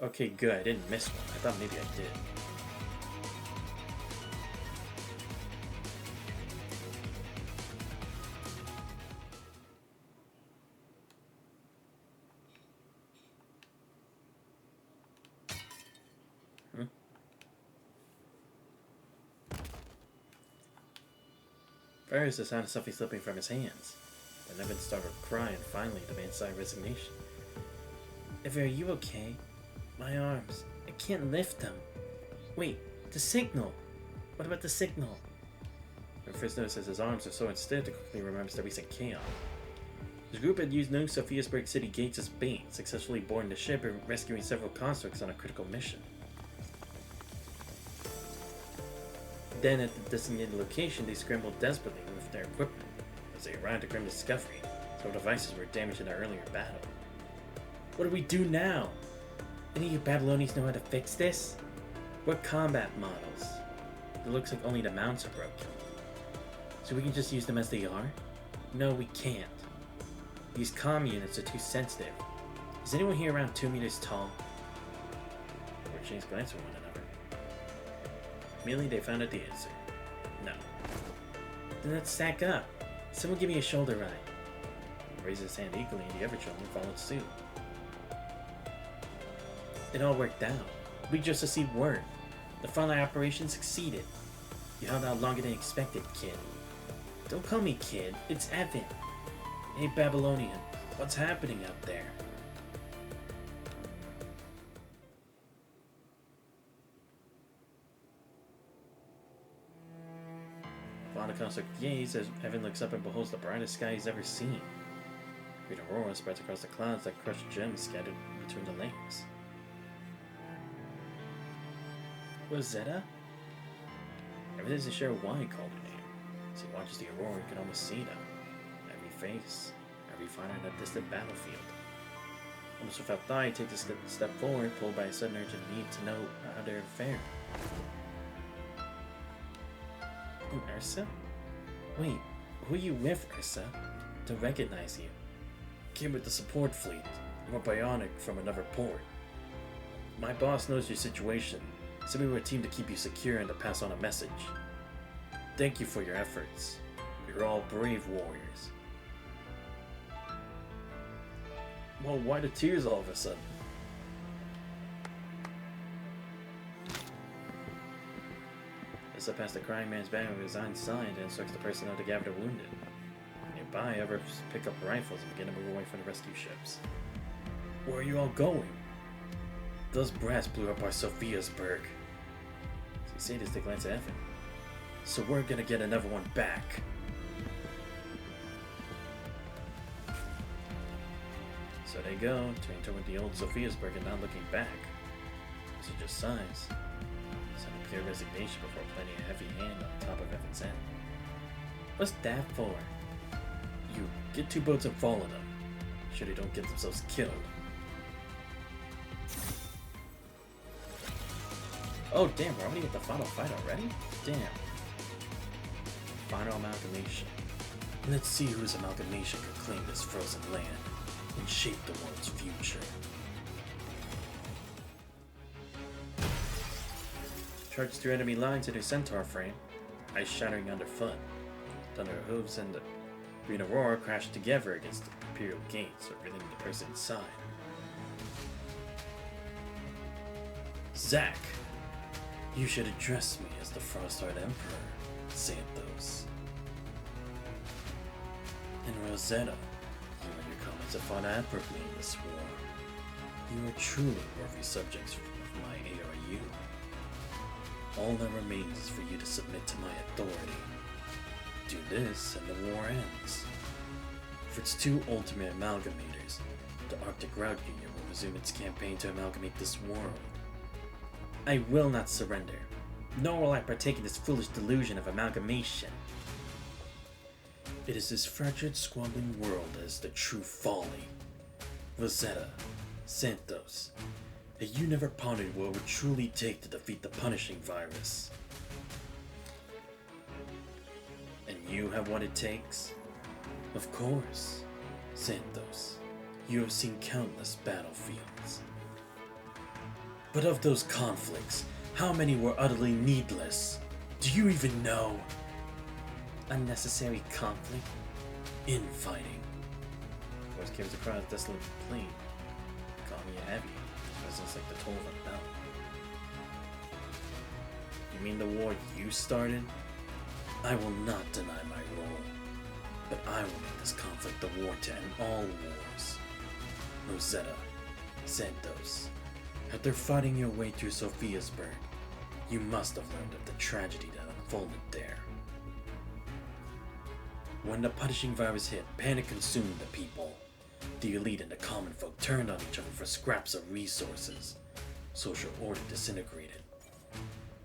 Okay, good. I didn't miss one. I thought maybe I did. First, the sound of something slipping from his hands. Then Evan started crying, finally, the man sighed resignation. Ever, are you okay? My arms. I can't lift them. Wait, the signal! What about the signal? When first notices his arms are so instead, quickly remembers the recent chaos. His group had used New Sophiasburg city gates as bait, successfully boarding the ship and rescuing several constructs on a critical mission. Then, at the designated location, they scrambled desperately with their equipment. As they arrived at grim discovery, several devices were damaged in an earlier battle. What do we do now? Any of you Babylonians know how to fix this? We're combat models. It looks like only the mounts are broken. So we can just use them as they are? No, we can't. These comm units are too sensitive. Is anyone here around 2 meters tall? Or exchange glances at one another. Immediately they found out the answer. No. Then let's stack up. Someone give me a shoulder ride. He raised his hand eagerly and the other children followed suit. It all worked out. We just received word. The frontline operation succeeded. You held out longer than expected, kid. Don't call me kid, it's Evan. Hey Babylonian, what's happening out there? Upon a constant gaze, as Evan looks up and beholds the brightest sky he's ever seen. Great aurora spreads across the clouds like crushed gems scattered between the layers. Rosetta? Evan isn't sure why he called her name. As he watches the aurora, he can almost see them. Every face, every fighter in a distant battlefield. Almost without thought, he takes a step forward, pulled by a sudden urgent need to know how they're faring. Ursa? Wait, who are you with, Ursa? Don't recognize you. Came with the support fleet. We're bionic from another port. My boss knows your situation, so we were a team to keep you secure and to pass on a message. Thank you for your efforts. You're all brave warriors. Well, why the tears all of a sudden? As I pass the crying man's bag with his iron side and instructs the personnel to gather the wounded. Nearby, others pick up rifles and begin to move away from the rescue ships. Where are you all going? Those brats blew up our Sophiasburg. As he said this, they glance at Evan. So we're gonna get another one back. So they go, turning toward the old Sophiasburg and not looking back. As he just sighs. Some pure resignation before planting a heavy hand on top of Evan's head. What's that for? You get two boats and follow them. Sure they don't get themselves killed. Oh damn, we're already at the final fight already? Damn. Final amalgamation. Let's see whose amalgamation can claim this frozen land and shape the world's future. Charge through enemy lines into centaur frame, ice shattering underfoot. Thunder hooves and the green aurora crash together against the imperial gates, revealing the person inside. Zack! You should address me as the Frostheart Emperor, Xanthos. And Rosetta, you and your comments have fought admirably in this war. You are truly worthy subjects of my ARU. All that remains is for you to submit to my authority. Do this and the war ends. For its two ultimate amalgamators, the Arctic Route Union will resume its campaign to amalgamate this world. I will not surrender, nor will I partake in this foolish delusion of amalgamation. It is this fractured, squabbling world that is the true folly. Rosetta, Xanthos, that you never pondered what it would truly take to defeat the punishing virus. And you have what it takes? Of course, Xanthos, you have seen countless battlefields. But of those conflicts, how many were utterly needless? Do you even know? Unnecessary conflict? Infighting. Voice carries across the desolate plain, calling you heavy, resonance like the toll of a bell. You mean the war you started? I will not deny my role, but I will make this conflict the war to end all wars. Rosetta, Santos, after fighting your way through Sophiasburg, you must have learned of the tragedy that unfolded there. When the punishing virus hit, panic consumed the people. The elite and the common folk turned on each other for scraps of resources. Social order disintegrated.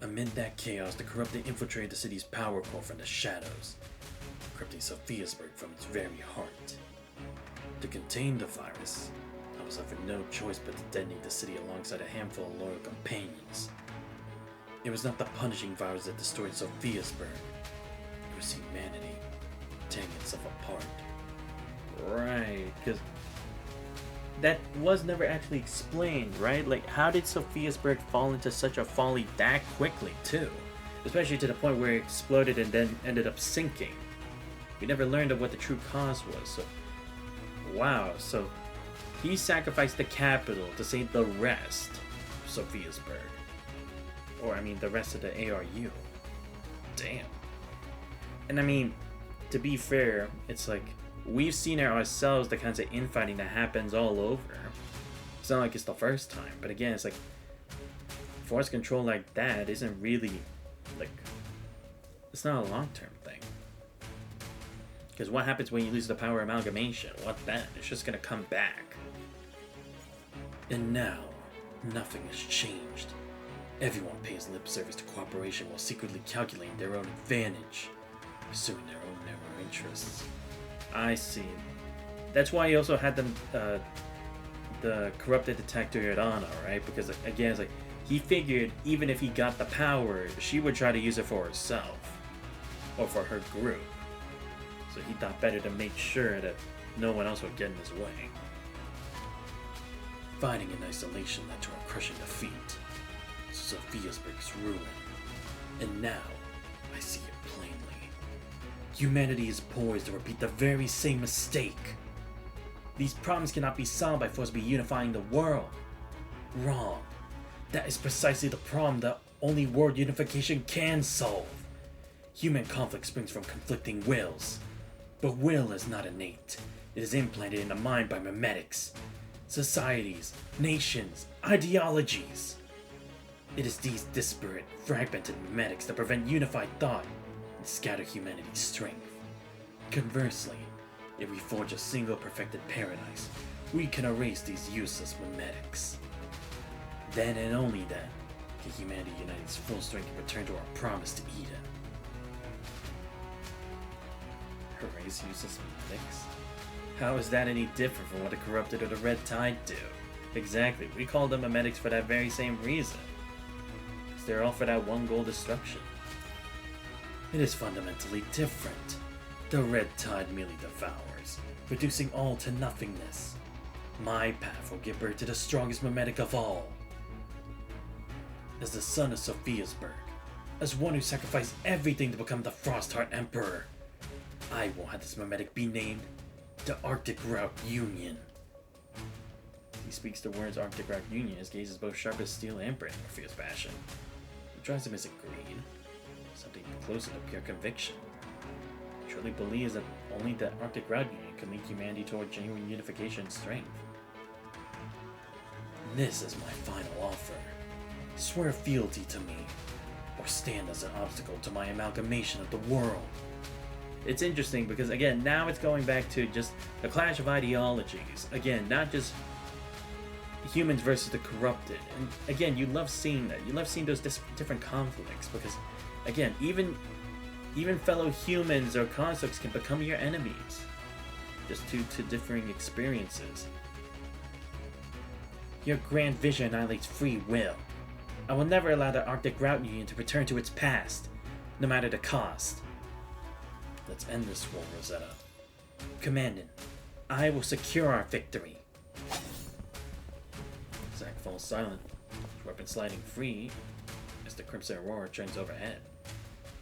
Amid that chaos, the corrupted infiltrated the city's power core from the shadows, corrupting Sophiasburg from its very heart. To contain the virus, I was left with no choice but to detonate the city alongside a handful of loyal companions. It was not the punishing virus that destroyed Sophiasburg. It was humanity tearing itself apart. Right, because that was never actually explained, right? Like, how did Sophiasburg fall into such a folly that quickly, too? Especially to the point where it exploded and then ended up sinking. We never learned of what the true cause was, so... Wow, so he sacrificed the capital to save the rest of Sophiasburg. Or, I mean, the rest of the ARU. Damn. And I mean, to be fair, it's like, we've seen it ourselves, the kinds of infighting that happens all over. It's not like it's the first time, but again, it's like, force control like that isn't really, like, it's not a long-term thing. Because what happens when you lose the power amalgamation? What then? It's just gonna come back. And now, nothing has changed. Everyone pays lip service to cooperation while secretly calculating their own advantage, pursuing their own narrow interests. I see. That's why he also had them, the corrupted detector Yadana, right? Because again, it's like, he figured even if he got the power, she would try to use it for herself. Or for her group. So he thought better to make sure that no one else would get in his way. Fighting in isolation led to a crushing defeat. Sophiasburg's ruin. And now, I see it plainly. Humanity is poised to repeat the very same mistake. These problems cannot be solved by forcibly unifying the world. Wrong. That is precisely the problem that only world unification can solve. Human conflict springs from conflicting wills. But will is not innate. It is implanted in the mind by memetics, societies, nations, ideologies. It is these disparate, fragmented memetics that prevent unified thought and scatter humanity's strength. Conversely, if we forge a single perfected paradise, we can erase these useless memetics. Then and only then can humanity unite its full strength and return to our promise to Eden. Erase useless memetics? How is that any different from what the corrupted or the Red Tide do? Exactly, we call them memetics for that very same reason. Because they're all for that one goal: destruction. It is fundamentally different. The Red Tide merely devours, reducing all to nothingness. My path will give birth to the strongest memetic of all. As the son of Sophiasburg, as one who sacrificed everything to become the Frostheart Emperor, I will have this memetic be named the Arctic Route Union. He speaks the words Arctic Route Union, his gaze is both sharp as steel and bright in fierce passion. What drives him isn't greed, something closer to pure conviction. He truly believes that only the Arctic Route Union can lead humanity toward genuine unification and strength. This is my final offer. Swear fealty to me, or stand as an obstacle to my amalgamation of the world. It's interesting because, again, now it's going back to just the clash of ideologies. Again, not just humans versus the corrupted. And again, you love seeing that. You love seeing those different conflicts because, again, even fellow humans or constructs can become your enemies. Just due to differing experiences. Your grand vision annihilates free will. I will never allow the Arctic Route Union to return to its past, no matter the cost. Let's end this war, Rosetta. Commandant, I will secure our victory. Zack falls silent, his weapon sliding free as the Crimson Aurora trends overhead.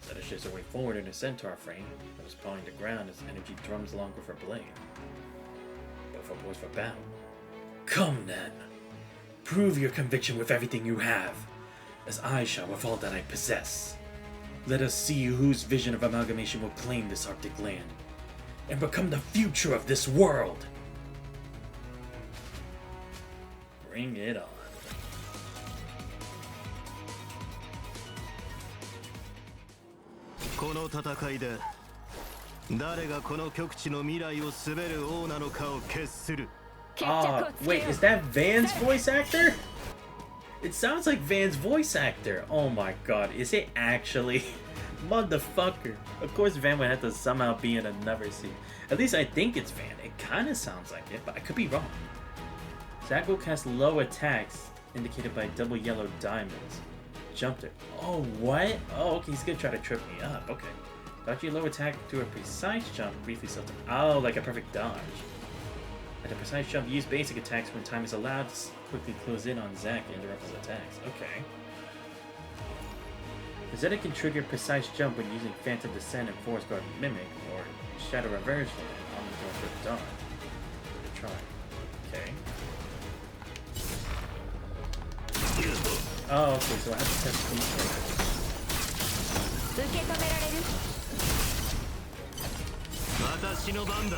Zeta shifts her way forward in her centaur frame that was pawing the ground as energy drums along with her blade. Both are poised for battle. Come then. Prove your conviction with everything you have, as I shall with all that I possess. Let us see whose vision of amalgamation will claim this Arctic land and become the future of this world. Bring it on. この戦いで誰がこの極地の未来を滑る王なのかを決する。 Wait, is that Van's voice actor? It sounds like Van's voice actor. Oh my god, is it actually? Motherfucker. Of course Van would have to somehow be in another scene. At least I think it's Van. It kind of sounds like it, but I could be wrong. Zack will cast low attacks indicated by double yellow diamonds. Jumped it. Oh, what? Oh, okay, he's gonna try to trip me up. Okay. Dodge your low attack to a precise jump, briefly tilted. Oh, like a perfect dodge. At a precise jump, use basic attacks when time is allowed to quickly close in on Zack and interrupt his attacks. Okay. Zeta can trigger precise jump when using Phantom Descent and Forest Guard Mimic, or Shadow Reversion on the door for Dawn. Give it a try. Okay. Oh, okay, so I have to test these first. 受け止められる。私の番だ。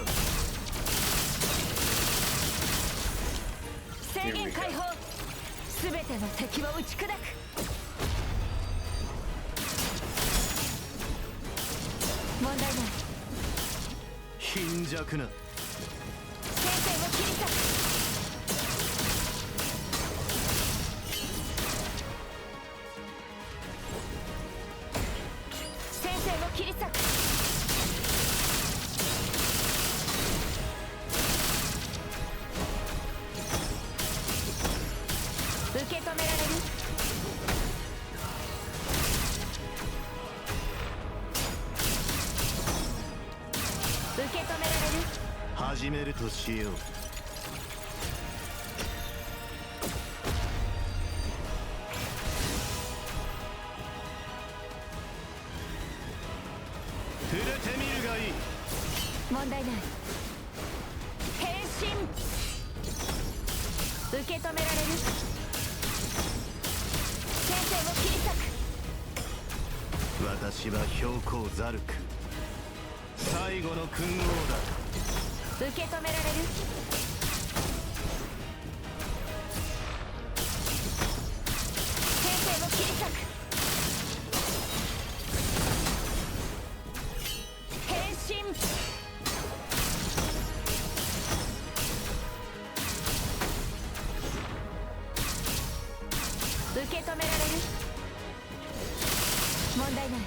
制限解放。すべての敵を打ち砕く。問題ない。貧弱な。先生を切り裂く。先生を切り裂く。受け止められる。受け止められる。始めるとしよう。触れてみるがいい。問題ない。変身。受け止められる。先生を切り裂く。私は標高ザルク。最後の君王だ。受け止められる。先生を切り裂く。変身。受け止められる。問題ない。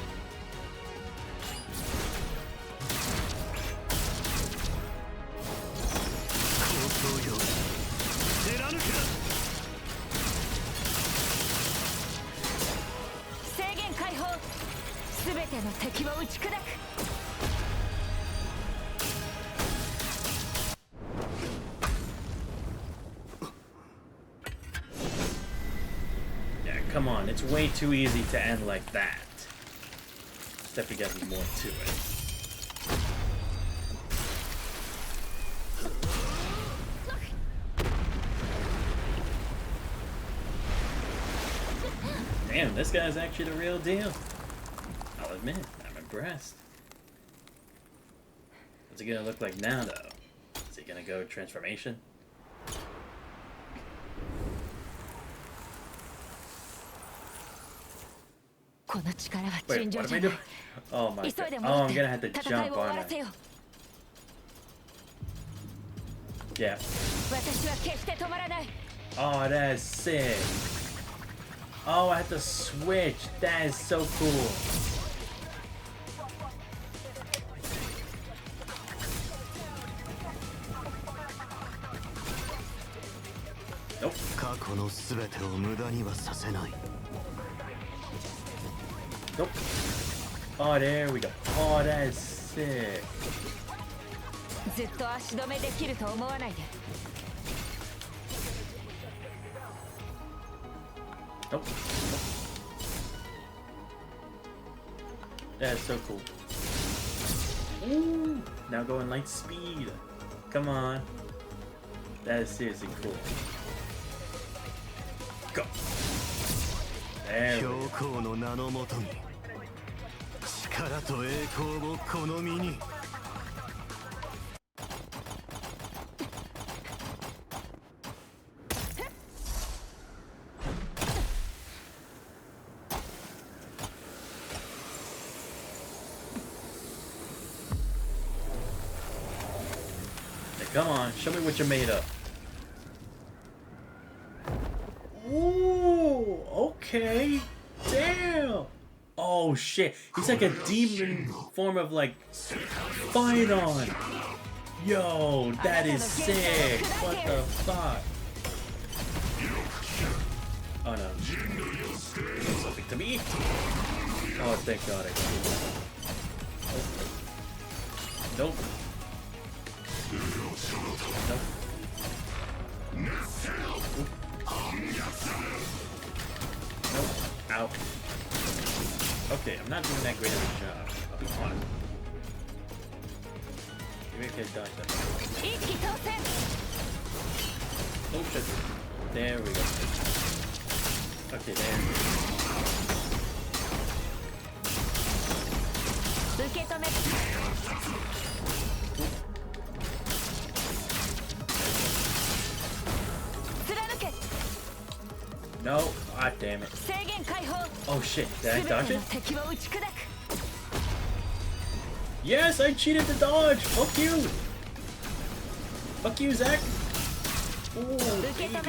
制限解放。すべての敵を打ち砕く。Yeah, come on, it's way too easy to end like that. There's definitely gotta be more to it. Damn, this guy's actually the real deal. I'll admit, I'm impressed. What's he gonna look like now, though? Is he gonna go transformation? Wait, what am I doing? Oh my god. Oh, I'm gonna have to jump on it. Yeah. Oh, that's sick. Oh, I have to switch. That is so cool. Nope. 過去のすべてを無駄にはさせない。 Nope. Oh, there we go. Oh, that is sick. ずっと足止めできると思わないで。 Nope. That's so cool. Ooh, now going light speed. Come on. That is seriously cool. Go. There we go. 標高の名のもとに力と栄光をこの身に。Come on, show me what you're made of. Ooh, okay. Damn. Oh shit. He's like a demon form of like Phaidon. Yo, that is sick. What the fuck? Oh no. Something to me. Oh, thank God I got it. Nope. Nope. Nope. Ow. Okay, I'm not doing that great of a job. I'll be honest. Maybe I can dodge that. Oh shit. There we go. Okay, there. No, ah damn it. Oh shit, did I dodge it? Yes, I cheated the dodge! Fuck you! Fuck you, Zach! Ooh, baby. Yeah,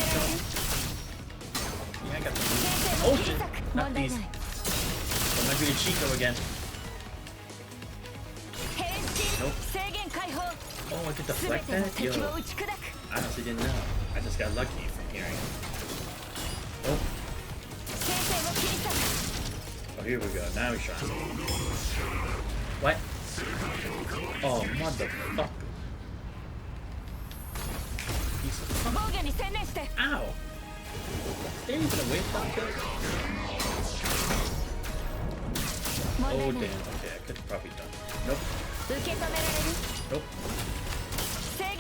I got the move. Oh shit! Not these. I'm not doing Chico again. Nope. Oh, I could deflect that? Yo. I honestly didn't know. I just got lucky from hearing. Oh. Oh, here we go. Now he's trying. What? Oh, motherfucker. Piece of fuck. Ow! There's the way from that. Oh, damn. Okay, I could have probably done it. Nope. Nope.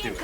Do it.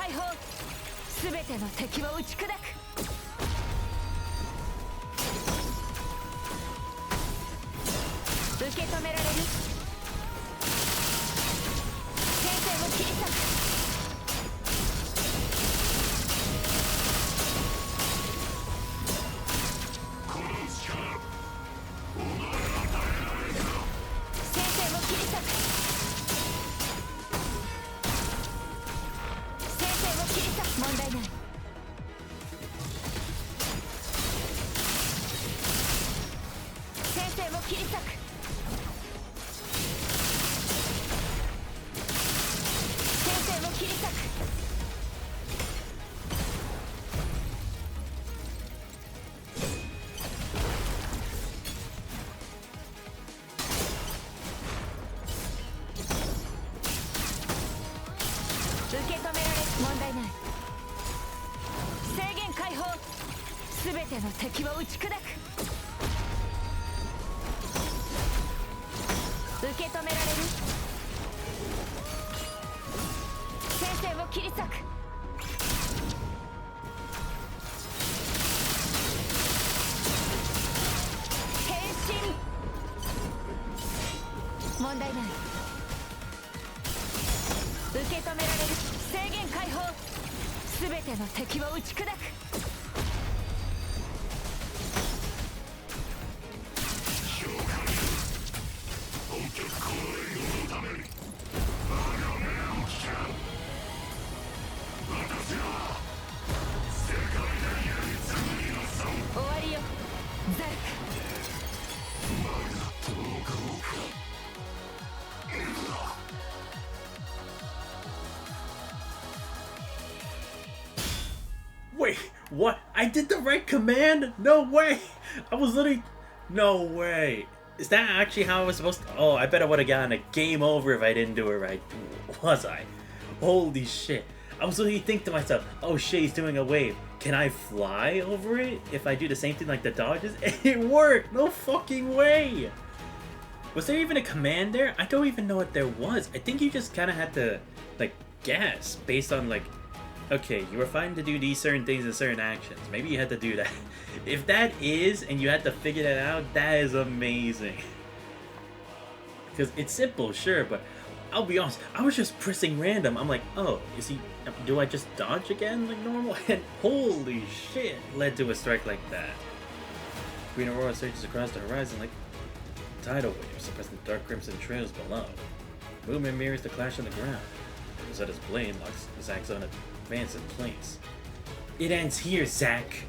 Wait, what? I did the right command? No way! I was literally... No way. Is that actually how I was supposed to... Oh, I bet I would have gotten a game over if I didn't do it right. Was I? Holy shit. I was literally thinking to myself, oh shit, he's doing a wave. Can I fly over it if I do the same thing like the dodges? It worked! No fucking way! Was there even a command there? I don't even know what there was. I think you just kind of had to, like, guess based on, like, okay, you were fine to do these certain things and certain actions. Maybe you had to do that. If that is, and you had to figure that out, that is amazing. Because it's simple, sure, but I'll be honest, I was just pressing random. I'm like, oh, do I just dodge again like normal? And holy shit, led to a strike like that. Green Aurora surges across the horizon like tidal waves, suppressing dark crimson trails below. Movement mirrors the clash on the ground. Rosetta's blade locks Zack's own advance in place. It ends here, Zack!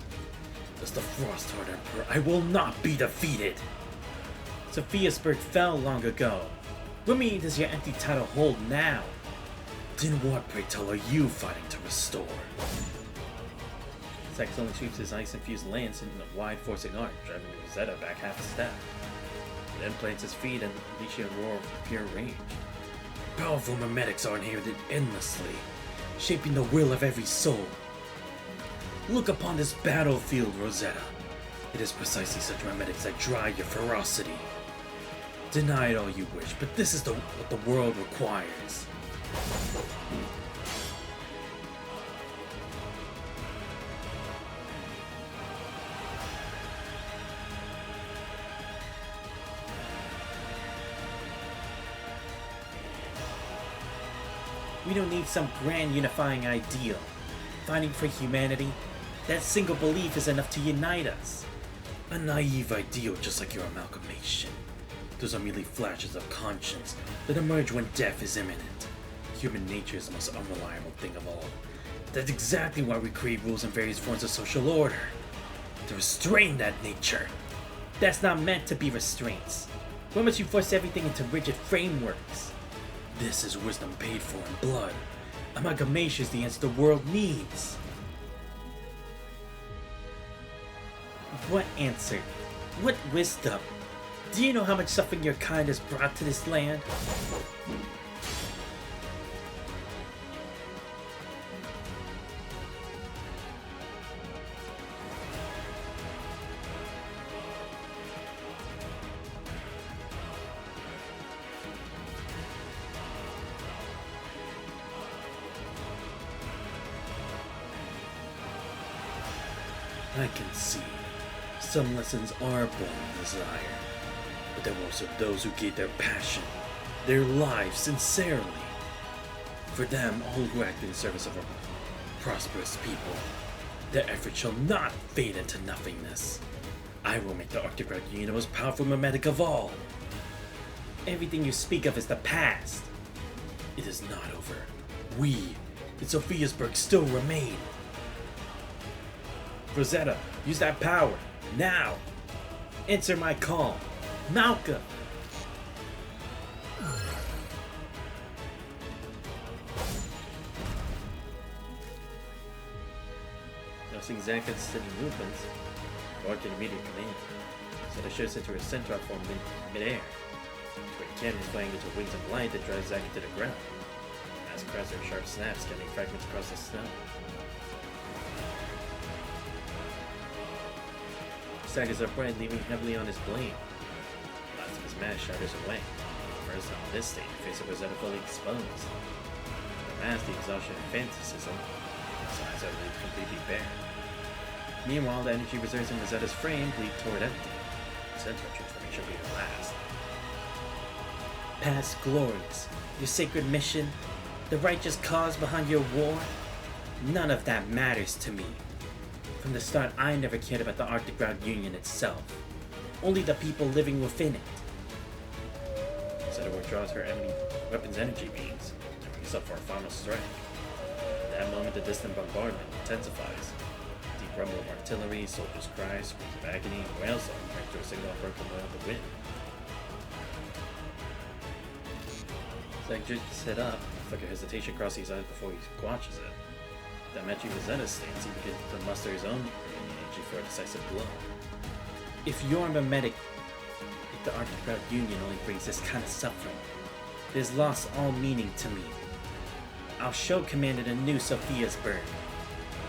As the Frost Heart Emperor, I will not be defeated! Sophiasburg fell long ago. What meaning does your empty title hold now? Then what, pray tell, are you fighting to restore? Zack only sweeps his ice-infused lance in a wide forcing arc, driving Rosetta back half a step. He then plants his feet and unleashing a roar of pure rage. Powerful memetics are inherited endlessly, shaping the will of every soul. Look upon this battlefield, Rosetta. It is precisely such memetics that drive your ferocity. Deny it all you wish, but this is what the world requires. We don't need some grand unifying ideal. Fighting for humanity, that single belief is enough to unite us. A naive ideal just like your amalgamation. Those are merely flashes of conscience that emerge when death is imminent. Human nature is the most unreliable thing of all. That's exactly why we create rules and various forms of social order. To restrain that nature. That's not meant to be restraints. Why must you force everything into rigid frameworks? This is wisdom paid for in blood. Amalgamation is the answer the world needs. What answer? What wisdom? Do you know how much suffering your kind has brought to this land? I can see. Some lessons are born of desire. But there are also those who gave their passion, their lives sincerely. For them, all who act in service of a prosperous people, their efforts shall not fade into nothingness. I will make the Arctic Route Union the most powerful memetic of all. Everything you speak of is the past. It is not over. We, in Sophiasburg, still remain. Rosetta, use that power, now! Answer my call, Malcolm! Noticing Zanka's steady movements, barked in immediate command. Zeta shoots into her centaur form mid-air. Twin cannons flying into wings of light that drives Zanka to the ground. As cracks her sharp snaps, scattering fragments across the snow. Sagas upright, leaving heavily on his blade. The last of his mass shatters away. First time in this state, the face of Rosetta fully exposed. The mask, the exhaustion, and fanaticism, his eyes are laid completely bare. Meanwhile, the energy reserves in Rosetta's frame bleed toward empty. Centaur transformation will be the last. Past glories, your sacred mission, the righteous cause behind your war, none of that matters to me. From the start, I never cared about the Arctic Route Union itself. Only the people living within it. Rosetta withdraws her weapon's energy beams and brings up for a final strike. At that moment, the distant bombardment intensifies. Deep rumble of artillery, soldiers' cries, screams of agony, and whale song break through a single broken wail of the wind. Zack jerks his head up, a flicker of hesitation crosses his eyes before he squashes it. That matching Rosetta's stance, he begins to muster his own energy for a decisive blow. If you're a memetic, if the Arctic Route Union only brings this kind of suffering, it has lost all meaning to me. I'll show Commander the new Sophiasburg,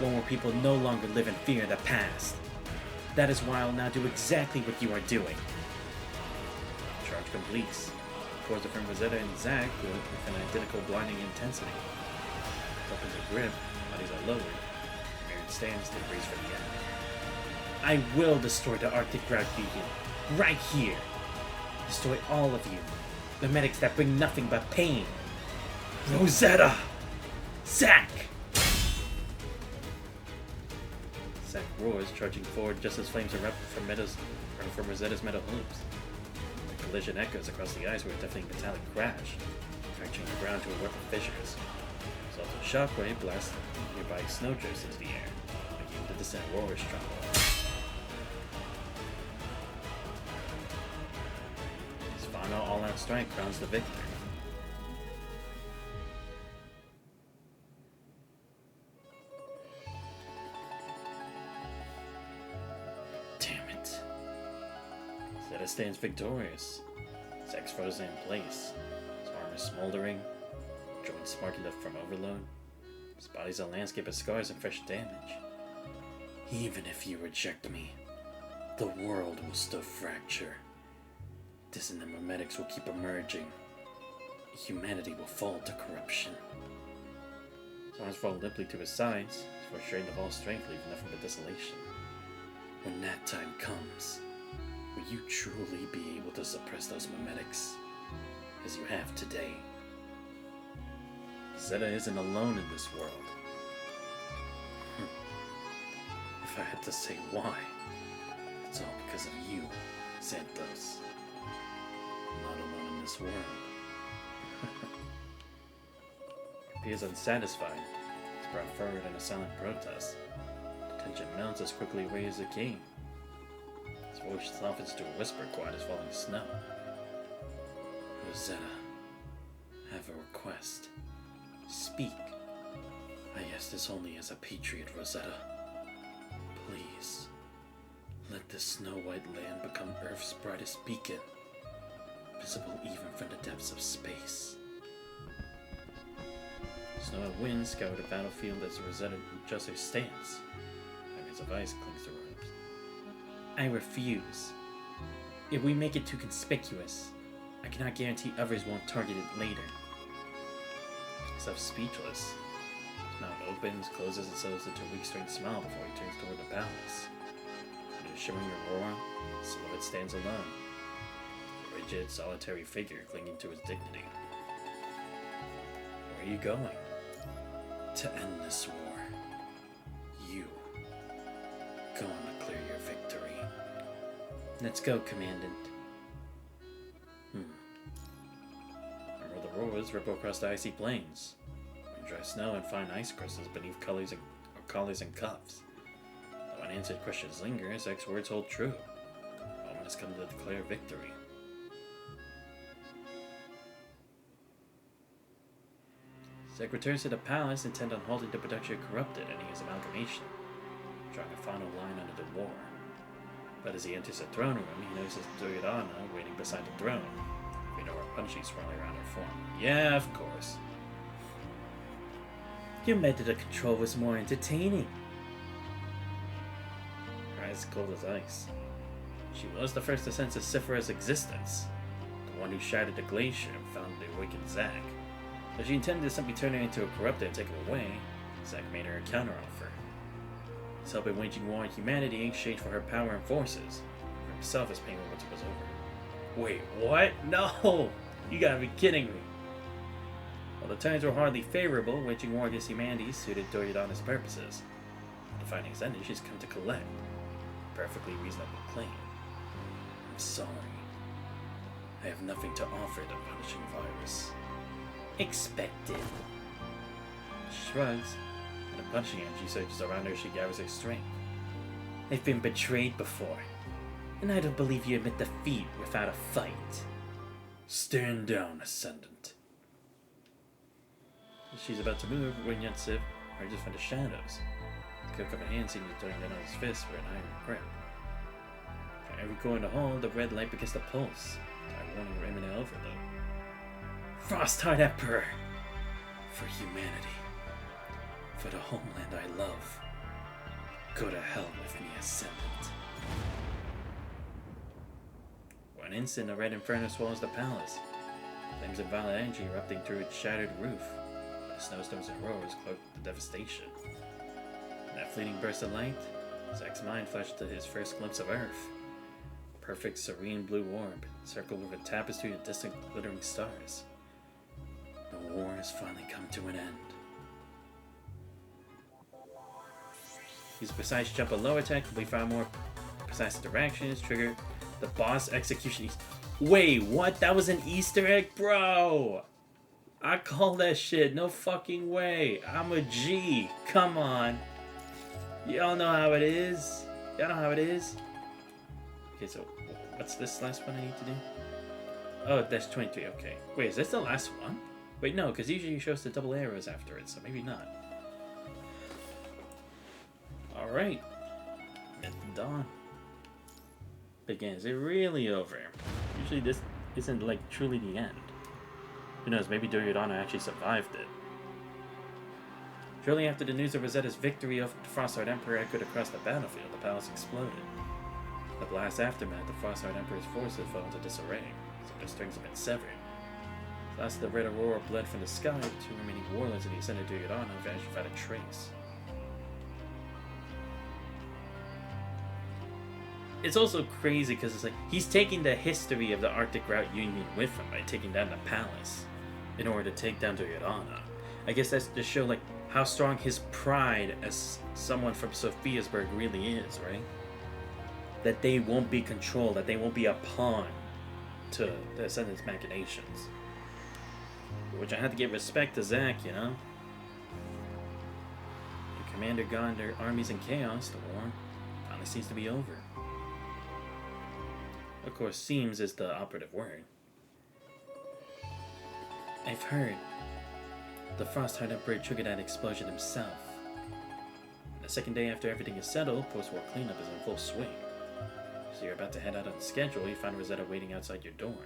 one where people no longer live in fear of the past. That is why I'll now do exactly what you are doing. Charge completes. Cords from Rosetta and Zack glow with an identical blinding intensity. Weapons are grip, bodies are lowered. Mirrored stands to brace for the end. I will destroy the Arctic Route Union, right here. Destroy all of you, the medics that bring nothing but pain. Rosetta! Zack! Zack roars, charging forward just as flames erupt from Rosetta's metal hoops. The collision echoes across the ice with a deafening metallic crash, fracturing the ground to a web of fissures. A shockwave blasts nearby snowdrifts into the air, making the descent roars tremble. His final all-out strike crowns the victor. Damn it. Zeta stands victorious. His axe frozen in place, his armor smoldering, joints sparking up from overload. His body's a landscape of scars and fresh damage. Even if you reject me, the world will still fracture. Dissonant memetics will keep emerging. Humanity will fall to corruption. His arms fall limply to his sides, his voice strained of all strength, leaving nothing but desolation. When that time comes, will you truly be able to suppress those memetics as you have today? Zeta isn't alone in this world. If I had to say why, it's all because of you, Xanthos. I'm not alone in this world. He appears unsatisfied. He's brought forward in a silent protest. The tension mounts as quickly away as it came. His voice softens to a whisper, quiet as falling snow. Rosetta, I have a request. Speak. I ask this only as a patriot, Rosetta. Please, let this snow-white land become Earth's brightest beacon, visible even from the depths of space. Snow and wind scour the battlefield as Rosetta justly stands. Memories of ice clings to her lips. I refuse. If we make it too conspicuous, I cannot guarantee others won't target it later. He's left speechless. His mouth opens, closes, and settles into a weak, strange smile before he turns toward the palace. Under a shimmering aurora, the silhouette stands alone, a rigid, solitary figure clinging to his dignity. Where are you going? To end this war. You. Go on to clear your victory. Let's go, Commandant. The roars ripple across the icy plains. Dry snow and fine ice crystals beneath collars and cuffs. Though unanswered questions linger, Zek's words hold true. The moment has come to declare victory. Zek returns to the palace, intent on halting the production of Corrupted and his amalgamation, drawing a final line under the war. But as he enters the throne room, he notices Duryodhana waiting beside the throne. We know her punching swirling around her form. Yeah, of course. Your method of control was more entertaining. Her eyes cold as ice. She was the first to sense Cypher's existence, the one who shattered the glacier and found the awakened Zack. Though she intended to simply turn her into a Corrupted and take him away, Zack made her a counteroffer. His help in waging war on humanity in exchange for her power and forces, for himself as payment once it was over. Wait, what? No! You gotta be kidding me. While the times were hardly favorable, waging war against humanity suited Duryodhana's purposes. To find his ending, she's come to collect a perfectly reasonable claim. I'm sorry. I have nothing to offer the punishing virus. Expected. She shrugs, and a punching energy surges around her as she gathers her strength. I've been betrayed before, and I don't believe you admit defeat without a fight. Stand down, Ascendant. As she's about to move, Winyatsev emerges from the shadows. The cook of a hand seems to turn down his fist for an iron grip. From every corner of the hall, the red light begins to pulse, a warning of imminent overload. Frostheart Emperor! For humanity. For the homeland I love. Go to hell with me, Ascendant. For an instant, a red inferno swallows the palace. Flames of violent energy erupting through its shattered roof. The snowstorms and roars cloak the devastation. In that fleeting burst of light, Zack's mind flashed to his first glimpse of Earth. A perfect, serene blue orb, circled with a tapestry of distant, glittering stars. The war has finally come to an end. Use a precise jump and low attack, complete 5 more precise directions, trigger the boss execution. Wait, what? That was an Easter egg? Bro! I call that shit. No fucking way. I'm a G. Come on. Y'all know how it is. Y'all know how it is. Okay, so what's this last one I need to do? Oh, that's 23. Okay. Wait, is this the last one? Wait, no, because usually it shows the double arrows after it, so maybe not. Alright. At the dawn. But again, is it really over? Usually this isn't like truly the end. Who knows, maybe Duryodhana actually survived it. Shortly after the news of Rosetta's victory over the Frostheart Emperor echoed across the battlefield, the palace exploded. The blast aftermath, the Frostheart Emperor's forces fell into disarray, so their strings have been severed. Thus, the red aurora bled from the sky, the two remaining warlords of the ascended Duryodhana vanished without a trace. It's also crazy because it's like he's taking the history of the Arctic Route Union with him by taking down the palace in order to take down Duryodhana. I guess that's to show like how strong his pride as someone from Sophiasburg really is, right? That they won't be controlled, that they won't be a pawn to the Ascendant's machinations. Which I had to give respect to Zack, you know? The commander gone, their armies in chaos, the war finally seems to be over. Of course, seems is the operative word. I've heard the Frostheart Emperor triggered that explosion himself. The second day after everything is settled, post-war cleanup is in full swing. So you're about to head out on schedule, you find Rosetta waiting outside your door.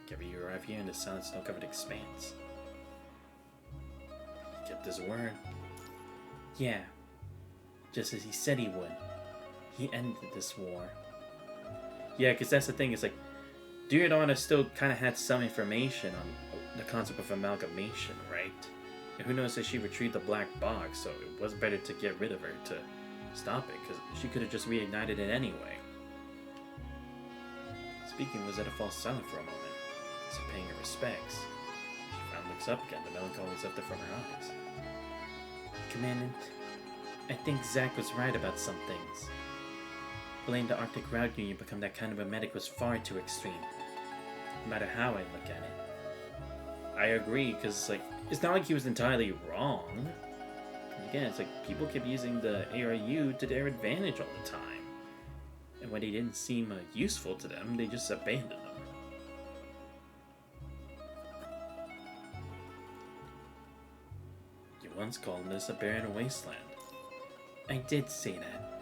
Gary, you arrive here in the silent snow-covered expanse. He kept his word. Yeah, just as he said he would. He ended this war. Yeah, because that's the thing, is like, Duryodhana still kind of had some information on the concept of amalgamation, right? And who knows if she retrieved the black box, so it was better to get rid of her to stop it, because she could have just reignited it anyway. Speaking, Rosetta falls silent for a moment, so paying her respects. She finally looks up again, the melancholy is lifted from her eyes. Commandant, I think Zack was right about some things. Blame the Arctic Route Union become that kind of a medic was far too extreme. No matter how I look at it. I agree, because like it's not like he was entirely wrong. And again, it's like people kept using the ARU to their advantage all the time. And when they didn't seem useful to them, they just abandoned them. You once called this a barren wasteland. I did say that.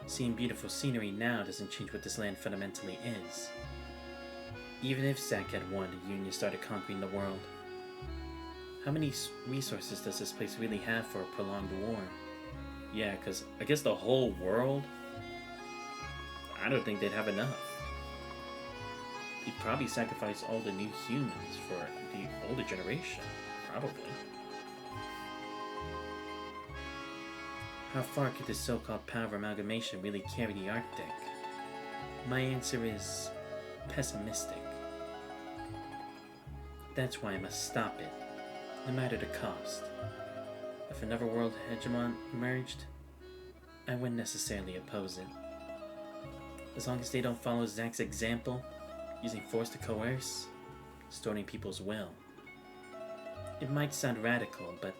Seeing beautiful scenery now doesn't change what this land fundamentally is. Even if Zack had won, the Union started conquering the world. How many resources does this place really have for a prolonged war? Yeah, because I guess the whole world? I don't think they'd have enough. They'd probably sacrifice all the new humans for the older generation. Probably. How far could this so-called power of amalgamation really carry the Arctic? My answer is pessimistic. That's why I must stop it, no matter the cost. If another world hegemon emerged, I wouldn't necessarily oppose it. As long as they don't follow Zack's example, using force to coerce, distorting people's will. It might sound radical, but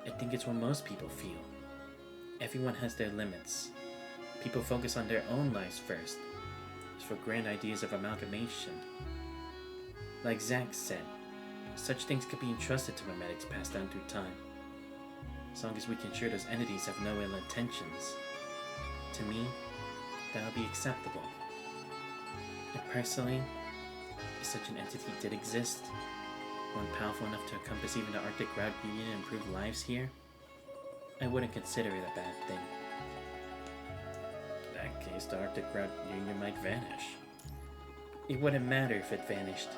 I think it's what most people feel. Everyone has their limits. People focus on their own lives first, as for grand ideas of amalgamation. Like Zack said, such things could be entrusted to memetics passed down through time. As long as we can ensure those entities have no ill intentions. To me, that would be acceptable. And personally, if such an entity did exist, one powerful enough to encompass even the Arctic Route Union and improve lives here, I wouldn't consider it a bad thing. In that case, the Arctic Route Union might vanish. It wouldn't matter if it vanished.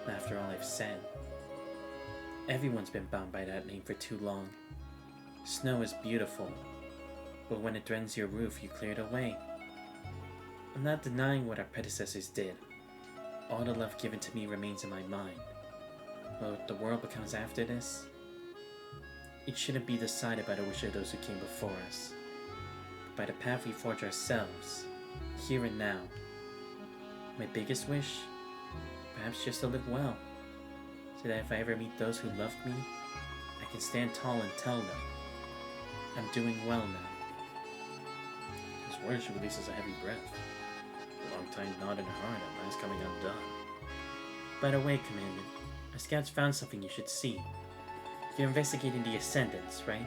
After all I've said. Everyone's been bound by that name for too long. Snow is beautiful, but when it threatens your roof, you clear it away. I'm not denying what our predecessors did. All the love given to me remains in my mind. But what the world becomes after this, it shouldn't be decided by the wish of those who came before us, but by the path we forge ourselves, here and now. My biggest wish? Perhaps just to live well, so that if I ever meet those who loved me, I can stand tall and tell them, I'm doing well now. His words, she releases a heavy breath. A long time knot in her heart at last coming undone. By the way, Commander, our scouts found something you should see. You're investigating the Ascendants, right?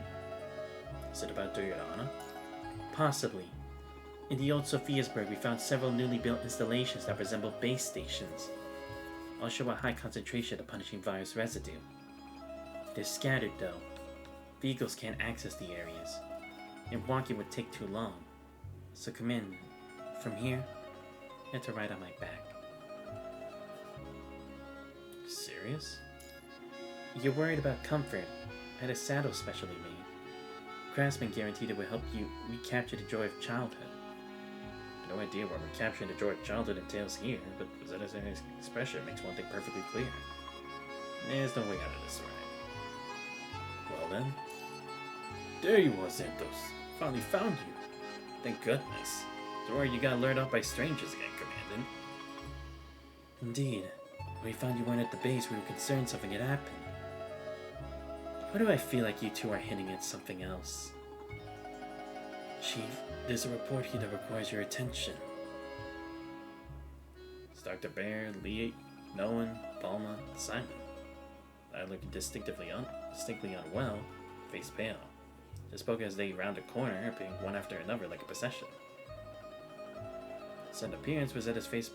Is it about Duryodhana? Possibly. In the old Sophiasburg, we found several newly built installations that resemble base stations, all show a high concentration of punishing virus residue. They're scattered, though. Vehicles can't access the areas, and walking would take too long. So come in. From here, you have to ride on my back. Serious? You're worried about comfort. I had a saddle specially made. Craftsman guaranteed it would help you recapture the joy of childhood. No idea what recapturing the joy of childhood entails here, but Rosetta's expression makes one thing perfectly clear. There's no way out of this ride. Well then, there you are, Xanthos. Finally found you. Thank goodness. Don't worry, you got lured out by strangers again, Commandant. Indeed. When we found you weren't at the base, we were concerned something had happened. Why do I feel like you two are hinting at something else? Chief, there's a report here that requires your attention. It's Dr. Bear, Lee, Nolan, Palma, Simon. I look distinctly unwell, face pale. They spoke as they round a corner, appearing one after another like a procession. Sudden appearance was that his face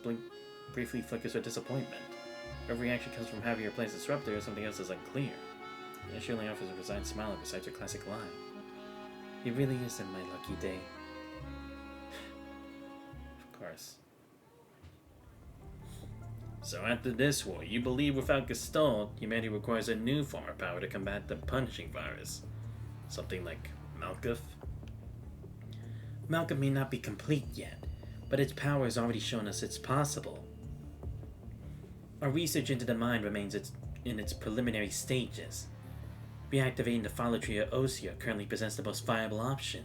briefly flickers with disappointment. Her reaction comes from having her plans disrupted or something else is unclear. And she only offers a resigned smile besides her classic line. It really isn't my lucky day. Of course. So after this war, you believe without Gestalt, humanity requires a new form of power to combat the punishing virus. Something like Malkuth? Malkuth may not be complete yet, but its power has already shown us it's possible. Our research into the mind remains in its preliminary stages. Reactivating the Phyllotree of Osea currently presents the most viable option.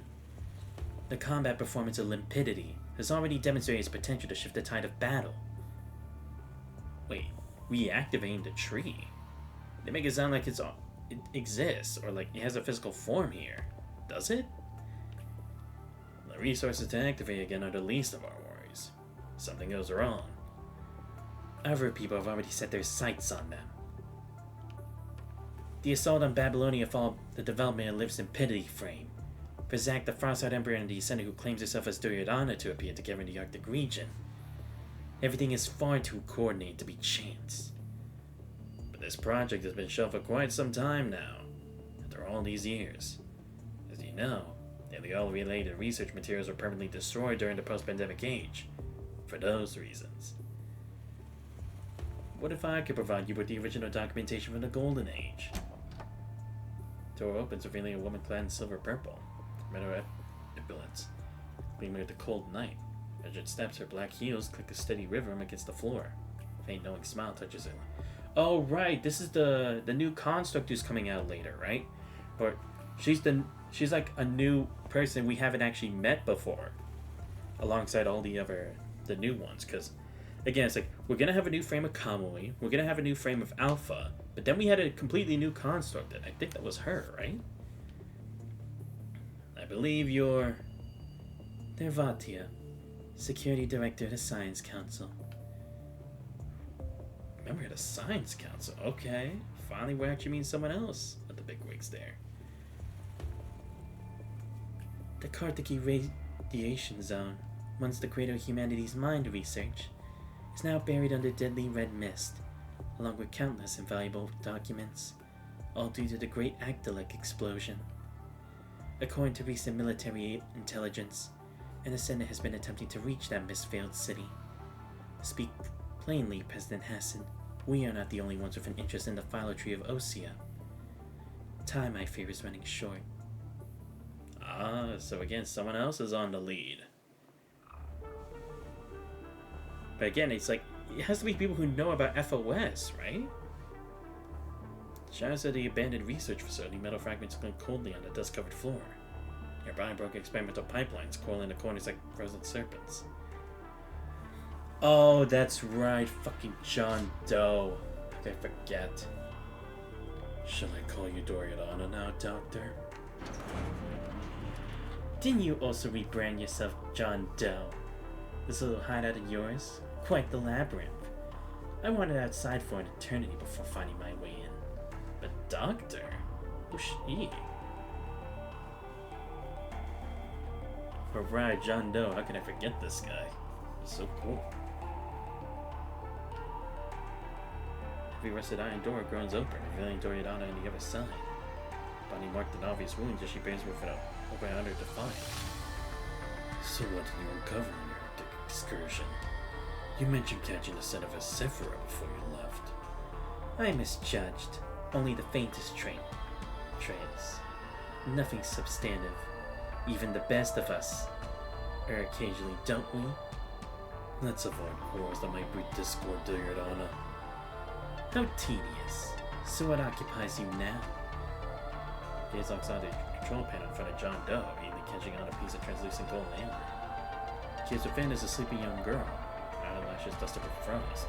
The combat performance of Limpidity has already demonstrated its potential to shift the tide of battle. Wait, reactivating the tree? They make it sound like it exists, or like it has a physical form here. Does it? The resources to activate again are the least of our worries. Something goes wrong. Other people have already set their sights on them. The assault on Babylonia followed the development of Liv's Limpidity frame. For Zack, the Frostheart Emperor and the Ascendant who claims herself as Duryodhana to appear together in the Arctic region. Everything is far too coordinated to be chance. But this project has been shelved for quite some time now, after all these years. As you know, nearly all related research materials were permanently destroyed during the post-pandemic age. For those reasons. What if I could provide you with the original documentation from the Golden Age? Door opens, revealing a woman clad in silver purple. Meadow epaulets gleaming with the cold night. Measured steps, her black heels click a steady rhythm against the floor. A faint knowing smile touches it. Oh right, this is the new construct who's coming out later, right? Or she's like a new person we haven't actually met before, alongside all the new ones. Because again, it's like we're gonna have a new frame of Kamui, we're gonna have a new frame of Alpha, but then we had a completely new construct, and I think that was her, right? I believe you're Dervatia, Security Director of the Science Council. Member of the Science Council, okay. Finally, we actually mean someone else at the bigwigs there. The Kartiki radiation zone, once the cradle of humanity's mind research, is now buried under deadly red mist, along with countless invaluable documents, all due to the Great Agdalek explosion. According to recent military intelligence, an Ascendant has been attempting to reach that mist-veiled city. To speak plainly, President Hassan, we are not the only ones with an interest in the Phyllotree of Osea. Time, I fear, is running short. Ah, so again, someone else is on the lead. But again, it's like, it has to be people who know about FOS, right? Shadows of the abandoned research facility, metal fragments glint coldly on the dust-covered floor. Nearby, broken experimental pipelines coil in the corners like frozen serpents. Oh, that's right, fucking John Doe. How could I forget? Shall I call you Doriana now, Doctor? Didn't you also rebrand yourself John Doe? This little hideout of yours? Quite the labyrinth. I wandered outside for an eternity before finding my way in. But Doctor? Who's she? Alright, John Doe, how can I forget this guy? He's so cool. Heavy rusted iron door groans open, revealing Doriana on the other side. Bonnie marked an obvious wound as she bears with an open under defiance. So what did you uncover in your Arctic excursion? You mentioned catching the scent of a Sephira before you left. I misjudged. Only the faintest trace. Nothing substantive. Even the best of us err occasionally, don't we? Let's avoid quarrels that might breed discord, Doriana. How tedious. So what occupies you now? Gaze locks on the control panel in front of John Doe, evenly catching on a piece of translucent gold amber. Gaze within is a sleepy young girl. Eyelashes dusted with frost.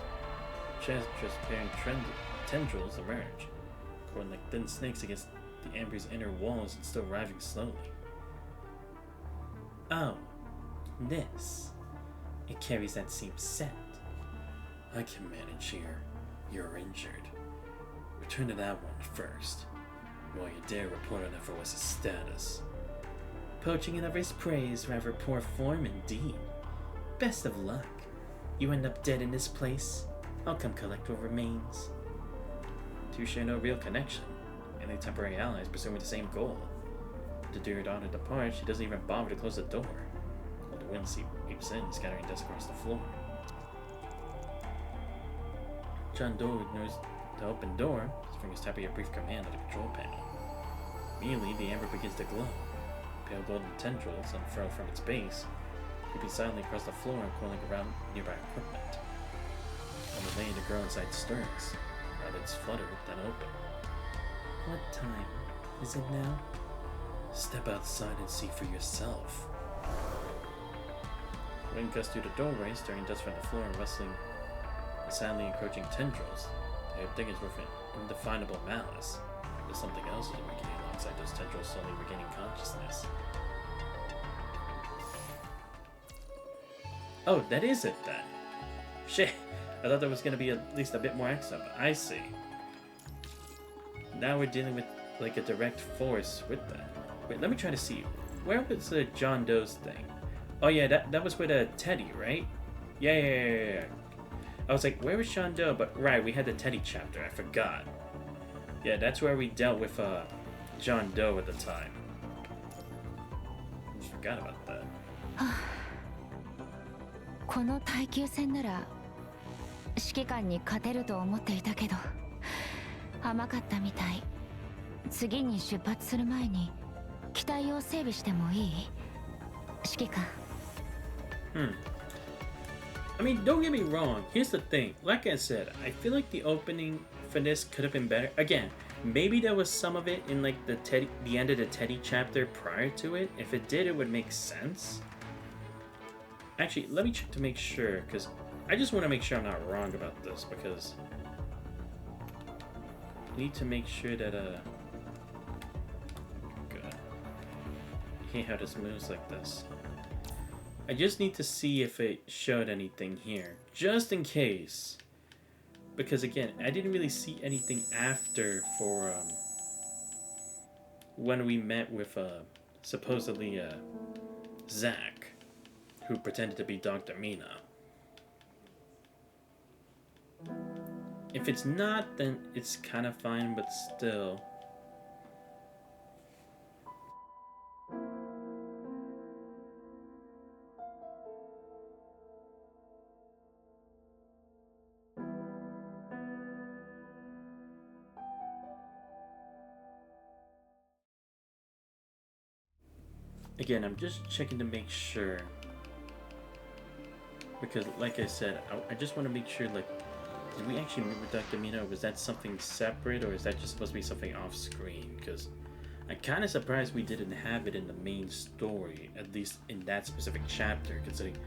Chest just bearing tendrils emerge, coiling like thin snakes against the amber's inner walls and still writhing slowly. Oh, this. It carries that same scent. I can manage here. You're injured. Return to that one first, while you dare report on Everwood's status. Poaching another's prey is rather poor form indeed. Best of luck. You end up dead in this place, I'll come collect what remains. Two share no real connection, and they're temporary allies pursuing the same goal. To Doriana departs, she doesn't even bother to close the door. While the wind sweeps in, scattering dust across the floor. John Doe ignores the open door, his fingers tapping a brief command on the control panel. Immediately, the amber begins to glow. Pale golden tendrils unfurl from its base, creeping silently across the floor and coiling around nearby equipment. On the lane, the girl inside stirs. Eyelids flutter, then open. What time is it now? Step outside and see for yourself. Wind gusts through the doorway, stirring dust from the floor and rustling the silently encroaching tendrils. They have diggers with an indefinable malice. But something else is awakening alongside those tendrils slowly regaining consciousness. Oh, that is it then. Shit, I thought there was going to be at least a bit more action, but I see. Now we're dealing with like a direct force with that. Wait, let me try to see. Where was the John Doe's thing? Oh yeah, that was with a Teddy, right? Yeah. I was like, where was John Doe? But right, we had the Teddy chapter. I forgot. Yeah, that's where we dealt with John Doe at the time. I forgot about that. この耐久戦なら指揮官に勝てると思っていたけど甘かったみたい。次に出発する前に機体を整備してもいい？指揮官。I mean, don't get me wrong. Here's the thing. Like I said, I feel like the opening for this could have been better. Again, maybe there was some of it in like the end of the Teddy chapter prior to it. If it did, it would make sense. Actually, let me check to make sure, because I just want to make sure I'm not wrong about this, because I need to make sure that good. I hate how this moves like this. I just need to see if it showed anything here, just in case. Because again, I didn't really see anything after for when we met with supposedly Zach, who pretended to be Dr. Mina. If it's not, then it's kind of fine, but still. Again, I'm just checking to make sure. Because, like I said, I just want to make sure, like, did we actually meet with Dr. Mina, or was that something separate, or is that just supposed to be something off-screen? Because I'm kind of surprised we didn't have it in the main story, at least in that specific chapter, considering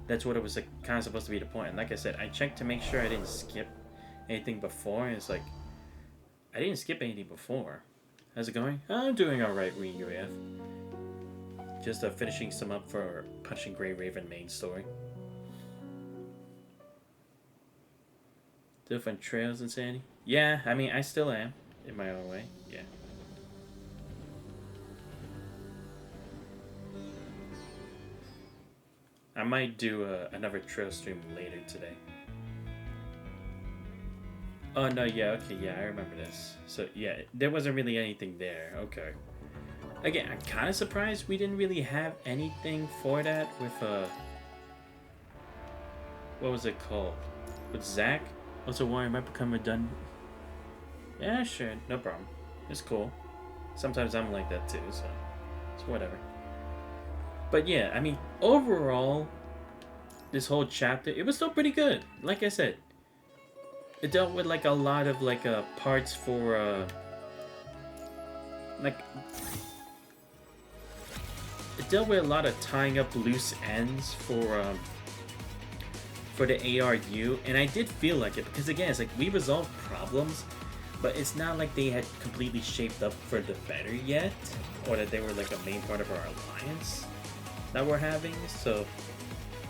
that's what it was like, kind of supposed to be the point. And like I said, I checked to make sure I didn't skip anything before, and it's like, I didn't skip anything before. How's it going? I'm doing alright, ReUF. Just finishing some up for Punching Grey Raven main story. Different trails and Sandy? Yeah, I mean, I still am. In my own way, yeah. I might do another trail stream later today. Oh, no, yeah, okay, yeah, I remember this. So, yeah, there wasn't really anything there, okay. Again, I'm kind of surprised we didn't really have anything for that with, what was it called? With Zack? Also, why I might become redundant. Yeah, sure, no problem. It's cool. Sometimes I'm like that too, so it's whatever. But yeah, I mean, overall, this whole chapter, it was still pretty good. Like I said, it dealt with like a lot of like parts for like it dealt with a lot of tying up loose ends for the ARU, and I did feel like it because again, it's like we resolved problems, but it's not like they had completely shaped up for the better yet, or that they were like a main part of our alliance that we're having. So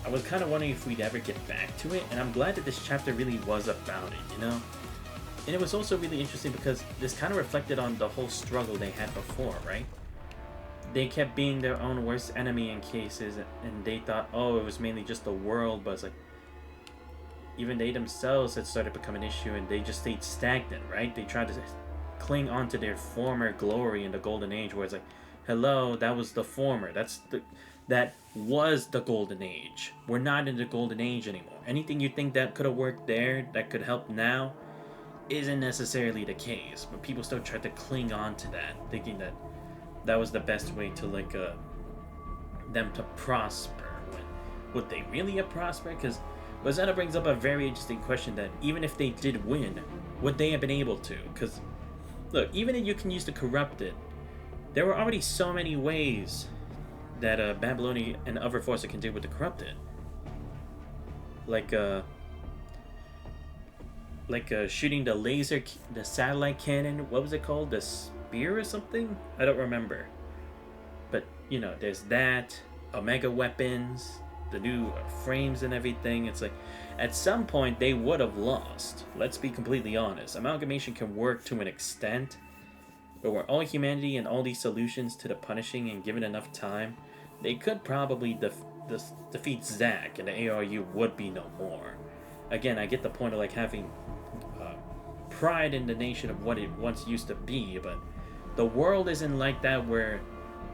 I was kind of wondering if we'd ever get back to it, and I'm glad that this chapter really was about it, you know? And it was also really interesting because this kind of reflected on the whole struggle they had before, right? They kept being their own worst enemy in cases, and they thought, oh, it was mainly just the world, but it's like, even they themselves had started to become an issue, and they just stayed stagnant, right? They tried to cling on to their former glory in the Golden Age, where it's like, hello, that was the former, that was the Golden Age. We're not in the Golden Age anymore. Anything you think that could have worked there, that could help now, isn't necessarily the case. But people still try to cling on to that, thinking that that was the best way to like them to prosper. Would they really have prospered? Because Rosetta brings up a very interesting question that even if they did win, would they have been able to? Because look, even if you can use the corrupted, there were already so many ways that Babylonian and other forces can deal with the corrupted. Like shooting the satellite cannon. What was it called? The spear or something? I don't remember. But you know, there's that. Omega weapons, the new frames and everything. It's like, at some point they would have lost. Let's be completely honest. Amalgamation can work to an extent, but were all humanity and all these solutions to the punishing and given enough time, they could probably defeat Zack, and the ARU would be no more. Again, I get the point of like having pride in the nation of what it once used to be, but the world isn't like that where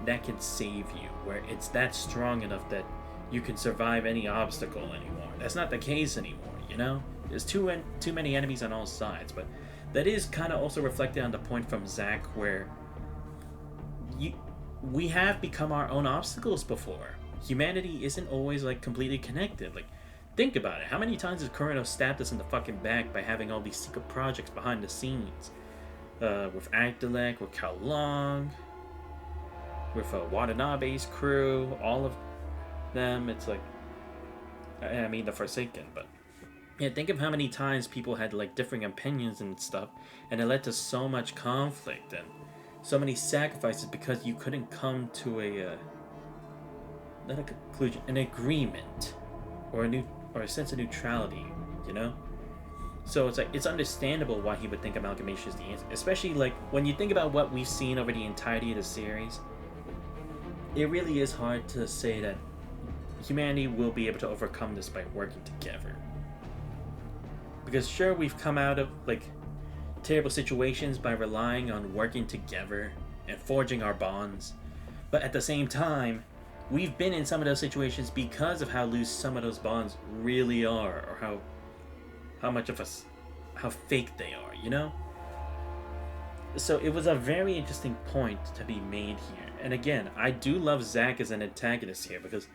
that can save you, where it's that strong enough that you can survive any obstacle anymore. That's not the case anymore, you know? There's too many enemies on all sides, but that is kind of also reflected on the point from Zack where we have become our own obstacles before. Humanity isn't always like completely connected. Like, think about it. How many times has Kureno stabbed us in the fucking back by having all these secret projects behind the scenes? With Agdalek, with Kao Long, with Watanabe's crew, all of them. It's like, I mean the Forsaken, but yeah, think of how many times people had like differing opinions and stuff, and it led to so much conflict and so many sacrifices because you couldn't come to not a conclusion, an agreement, or a sense of neutrality, you know? So it's like, it's understandable why he would think amalgamation is the answer, especially like when you think about what we've seen over the entirety of the series. It really is hard to say that humanity will be able to overcome this by working together. Because sure, we've come out of like terrible situations by relying on working together and forging our bonds, but at the same time, we've been in some of those situations because of how loose some of those bonds really are, or how fake they are, you know? So it was a very interesting point to be made here. And again, I do love Zack as an antagonist here because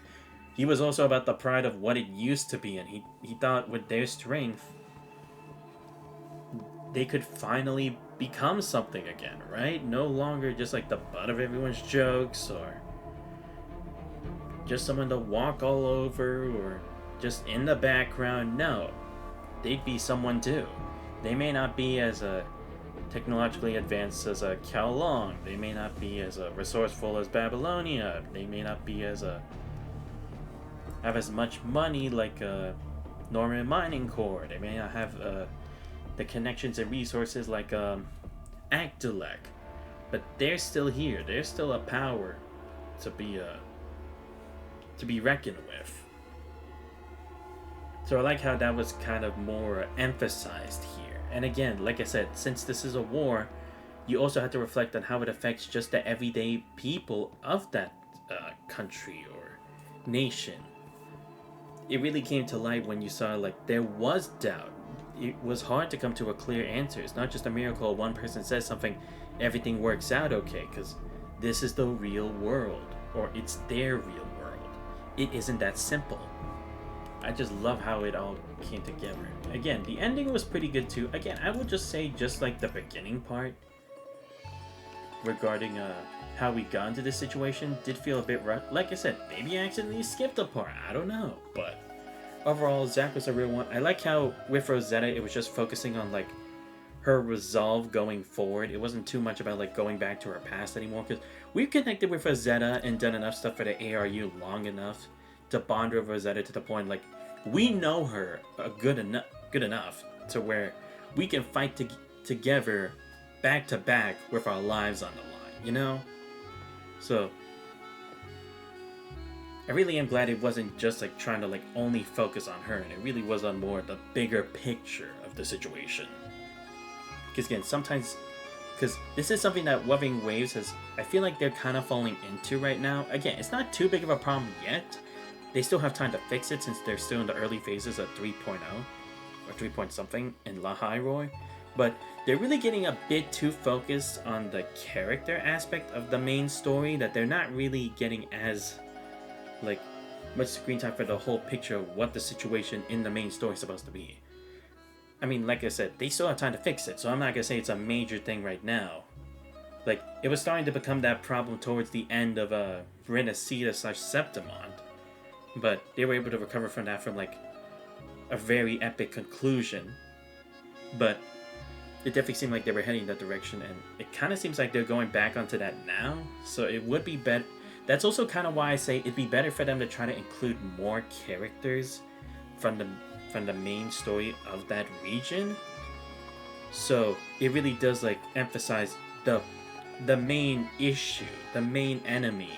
he was also about the pride of what it used to be, and he thought with their strength they could finally become something again, right? No longer just like the butt of everyone's jokes, or just someone to walk all over, or just in the background. No, they'd be someone too. They may not be as technologically advanced as a Kowloon. They may not be as resourceful as Babylonia. They may not be as have as much money like Norman Mining Corps. They may not have the connections and resources like Agdalek. But they're still here. They're still a power to be reckoned with. So I like how that was kind of more emphasized here. And again, like I said, since this is a war, you also have to reflect on how it affects just the everyday people of that country or nation. It really came to light when you saw like there was doubt. It was hard to come to a clear answer. It's not just a miracle. One person says something, everything works out okay, because this is the real world, or it's their real world. It isn't that simple. I just love how it all came together. Again, the ending was pretty good too. Again, I will just say, just like the beginning part regarding how we got into this situation did feel a bit rough. Like I said, maybe I accidentally skipped a part. I don't know, but overall, Zack was a real one. I like how with Rosetta, it was just focusing on like her resolve going forward. It wasn't too much about like going back to her past anymore, because we've connected with Rosetta and done enough stuff for the ARU long enough to bond with Rosetta to the point like we know her good enough to where we can fight together back to back with our lives on the line, you know? So I really am glad it wasn't just like trying to like only focus on her, and it really was on more the bigger picture of the situation. Because again, sometimes, because this is something that Withering Waves has, I feel like they're kind of falling into right now. Again, it's not too big of a problem yet. They still have time to fix it since they're still in the early phases of 3.0 or 3 point something in La Roy. But they're really getting a bit too focused on the character aspect of the main story that they're not really getting as like much screen time for the whole picture of what the situation in the main story is supposed to be. I mean, like I said, they still have time to fix it, so I'm not gonna say it's a major thing right now. Like, it was starting to become that problem towards the end of Renacida/Septimond, but they were able to recover from that from like a very epic conclusion. But it definitely seemed like they were heading that direction, and it kind of seems like they're going back onto that now. So it would be better. That's also kind of why I say it'd be better for them to try to include more characters from the main story of that region. So it really does like emphasize the main issue, the main enemy,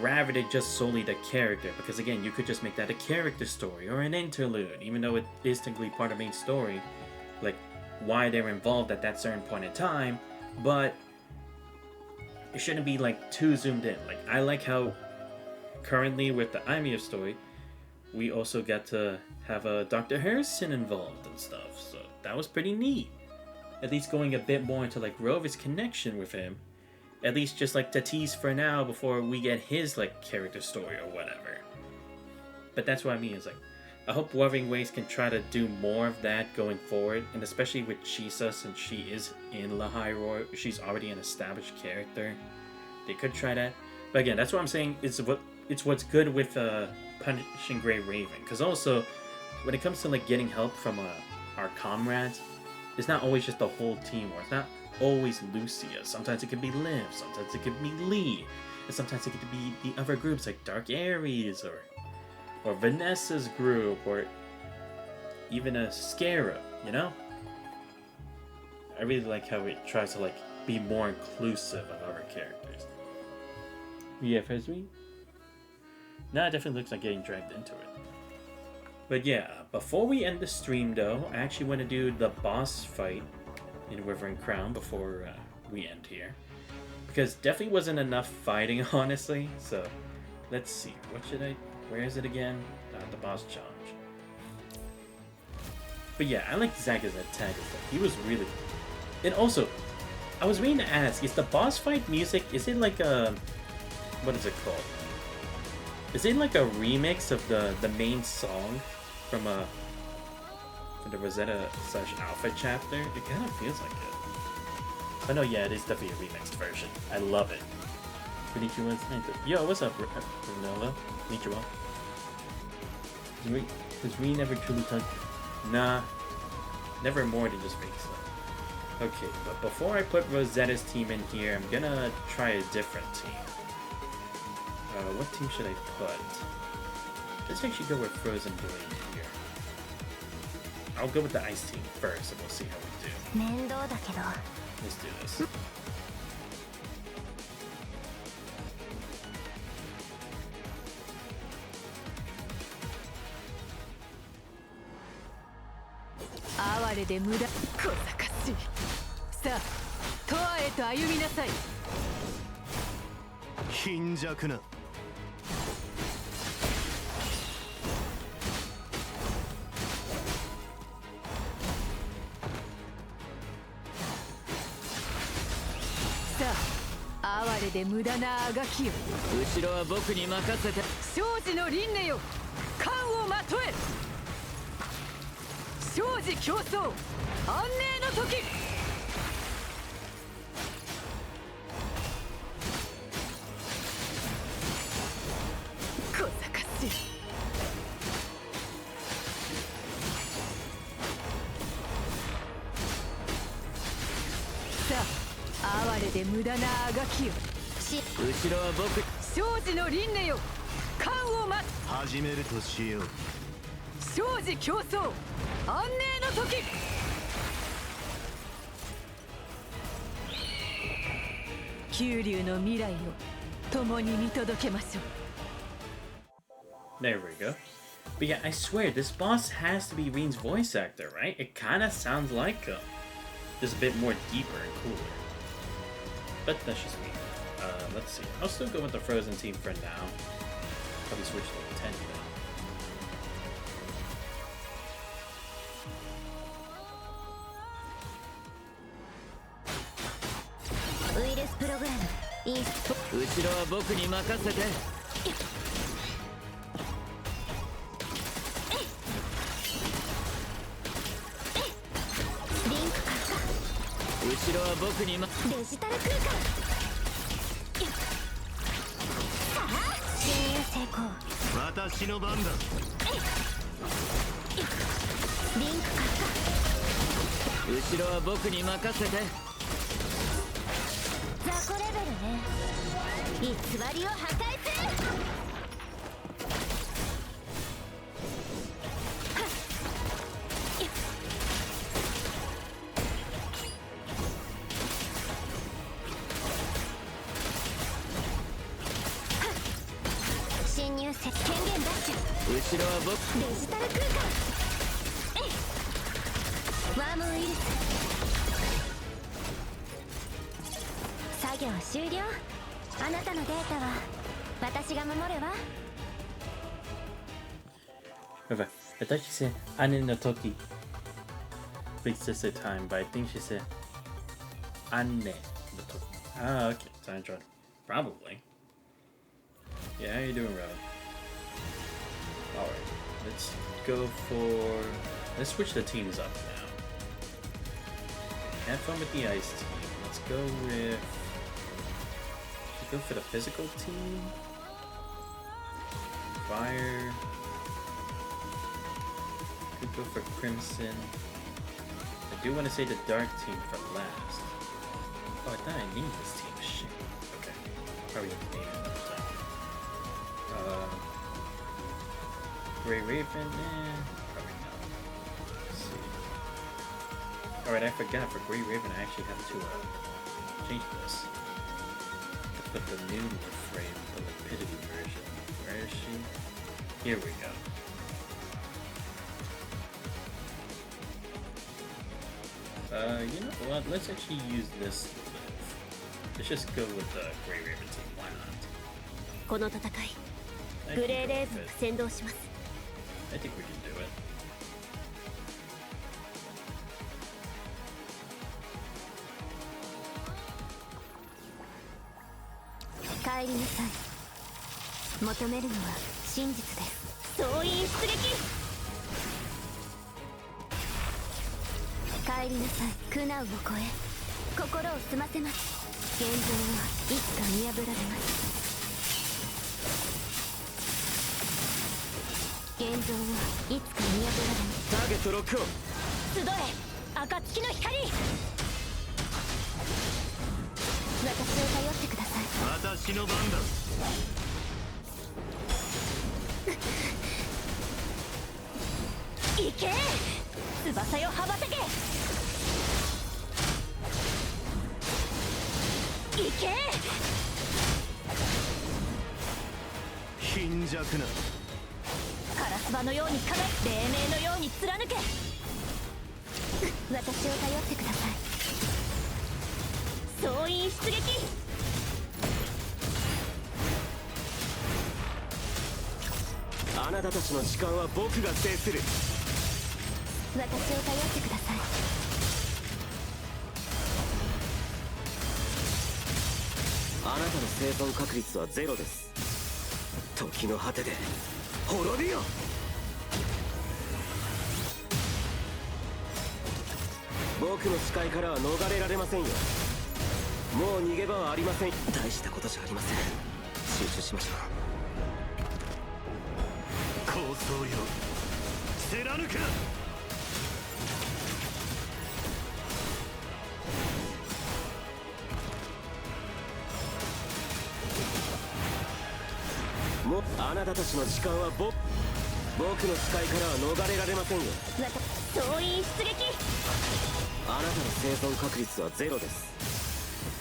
rather than just solely the character. Because again, you could just make that a character story or an interlude, even though it is technically part of the main story, like why they're involved at that certain point in time. But it shouldn't be like too zoomed in. Like I like how currently with the Aimia story, we also got to have Dr. Harrison involved and stuff. So that was pretty neat. At least going a bit more into like Rover's connection with him. At least just like to tease for now before we get his like character story or whatever. But that's what I mean is like, I hope Withering Waves can try to do more of that going forward, and especially with Chisa, since she is in La Roy, she's already an established character. They could try that. But again, that's what I'm saying. It's what's good with Punishing Grey Raven, because also when it comes to like getting help from our comrades, it's not always just the whole team, or it's not always Lucia. Sometimes it could be Liv, sometimes it could be Lee, and sometimes it could be the other groups like Dark Aries or Vanessa's group, or even a Scarab, you know? I really like how it tries to like be more inclusive of our characters. Yeah, Fezri? No, it definitely looks like getting dragged into it. But yeah, before we end the stream though, I actually want to do the boss fight in Withering Crown before we end here. Because definitely wasn't enough fighting, honestly. So, let's see. Where is it again? The boss challenge. But yeah, I like Zack as antagonist. He was really... And also, I was waiting to ask, is the boss fight music, is it like a... What is it called? Is it like a remix of the main song from the Rosetta/Alpha chapter? It kind of feels like it. Oh no, yeah, it is definitely a remixed version. I love it. Konnichiwa. Yo, what's up, Renova? Konnichiwa. Because we never truly touched... Nah. Never more than just fake stuff. Okay, but before I put Rosetta's team in here, I'm gonna try a different team. What team should I put? Let's actually go with Frozen Blade here. I'll go with the Ice team first, and we'll see how we do. 面倒だけど Let's do this.哀れで無駄小賢しい。さあ永遠へと歩みなさい。貧弱な。さあ哀れで無駄なあがきよ。後ろは僕に任せて。生児の輪廻よ冠をまとえ。生児競争安寧の時。小賢しい。さあ哀れで無駄なあがきよ。後ろは僕。生児の輪廻よ冠をま始めるとしよう。生児競争安寧の時。九竜の未来を共に見届けましょう。 There we go. But yeah, I swear, this boss has to be Reen's voice actor, right? It kinda sounds like him. Just a bit more deeper and cooler. But that's just me. Let's see. I'll still go with the Frozen team for now. Probably switch to 10 now. ウイルスプログラムインスト。後ろは僕に任せて。リンク活後ろは僕に化デジタル空間。さあ侵入成功。私の番だ。リンク活後ろは僕に任せて。雑魚レベルね。偽りを破壊する。侵入権限ダッシュ。後ろは僕。デジタル空間。ワームウイルス。作業終了。あなたのデータは私が守るわ。 Okay, I thought she said Ane no Toki. Big sister time, but I think she said Ane no Toki. Ah, okay. Time trial. Probably. Yeah, how you doing, Rowan? Alright, let's go for... Let's switch the teams up now. Have fun with the ice team. Let's go with... Go for the physical team. Fire. Could go for Crimson. I do want to say the Dark team for last. Oh, I thought I named this team. Shit. Okay. Probably have to name it another time. Grey Raven? Probably not. Let's see. Alright, I forgot. For Grey Raven, I actually have to change this. Put the new frame, the Lapidity version. Where is she? Here we go. You know what? Let's actually use this. Let's just go with the Grey Raven team. Why not? この戦い I グ think レー we'll レーズ fit. 先導します。 I think we can do it. 帰りなさい。求めるのは真実です。総員出撃。帰りなさい。苦難を超え心を澄ませます。現状はいつか見破られます。現状はいつか見破られます。ターゲットロックオン。集え暁の光。私を頼ってください。私の番だ。行け、翼よ羽ばたけ。行け。貧弱な。カラスバのように輝く、黎明のように貫け。私を頼ってください。総員出撃。あなたたちの時間は僕が制する。私を頼ってください。あなたの生存確率はゼロです。時の果てで滅びよ。僕の視界からは逃れられませんよ。もう逃げ場はありません。大したことじゃありません。集中しましょう。構想よ、貫く。もうあなたたちの時間は僕の視界からは逃れられませんよ。総員出撃。あなたの生存確率はゼロです。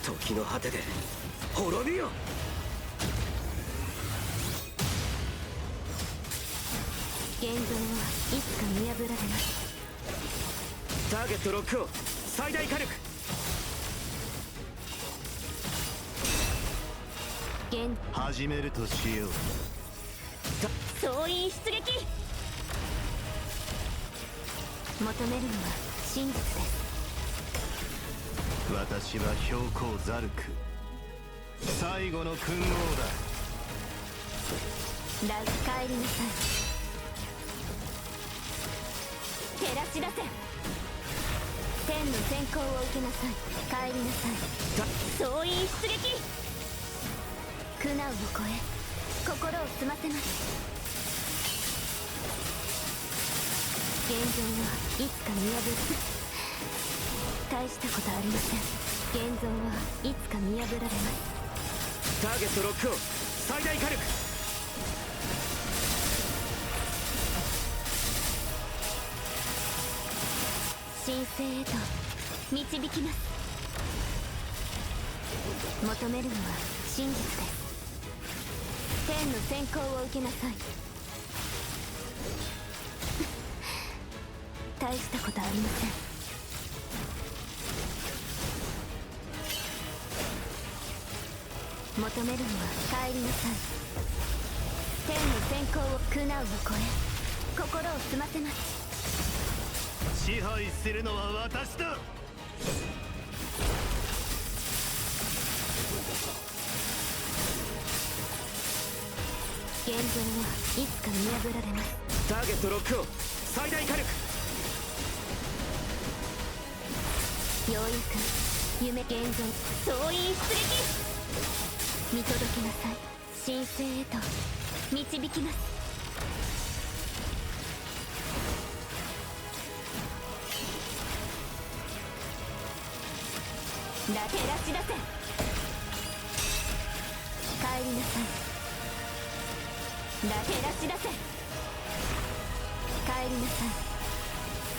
時の果てで滅びよ。現像はいつか見破られます。ターゲットロックオン。最大火力。始めるとしよう。総員出撃。求めるのは真実です。私は標高ザルク、最後の訓号だ。ライ帰りなさい。照らし出せ。天の先行を受けなさい。帰りなさい。総員出撃。苦難を超え心を澄ませます。現状はいつか見破る。大したことありません。現像はいつか見破られます。ターゲットロックオン。最大火力。神聖へと導きます。求めるのは真実です。天の先行を受けなさい。大したことありません。求めるのは帰りなさい。天の先行を苦難を超え心を澄ませます。支配するのは私だ。現像はいつか見破られます。ターゲットロックオン。最大火力。ようやく夢現像総員出撃。見届けなさい。神聖へと導きます。照らし出せ。帰りなさい。照らし出せ。帰りなさい。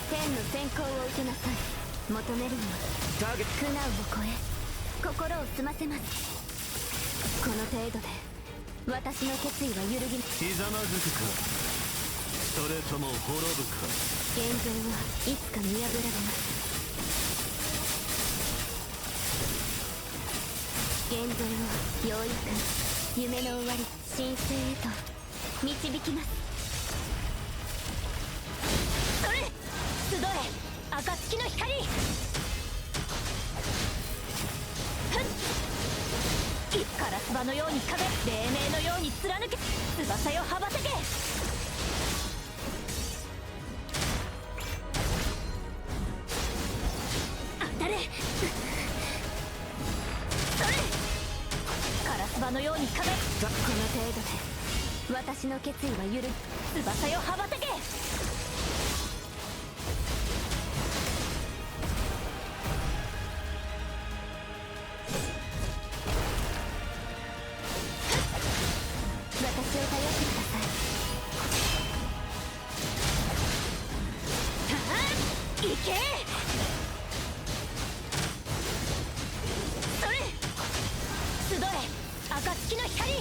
天の先行を受けなさい。求めるのはターゲット。苦難を超え心を澄ませます。この程度で私の決意は揺るぎ。ひざまずくか、それとも滅ぶか。現像はいつか見破られます。現像はようやく夢の終わり神聖へと導きます。それ集え暁の光。カラスバのように壁、黎明のように貫け。翼よ羽ばたけ。当たれ。それカラスバのように壁。この程度で私の決意は揺るぎ。翼よ羽ばたけ。けそれ集え暁の光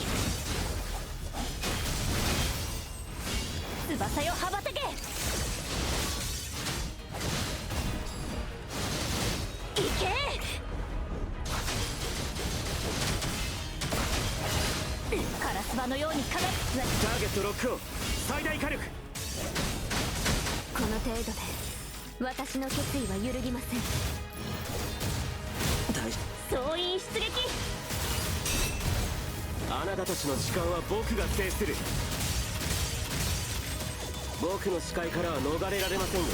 翼よ羽ばたけいけカラスバのように輝くターゲットロックオン最大火力この程度で私の決意は揺るぎません総員出撃あなたたちの時間は僕が制する僕の視界からは逃れられませんよ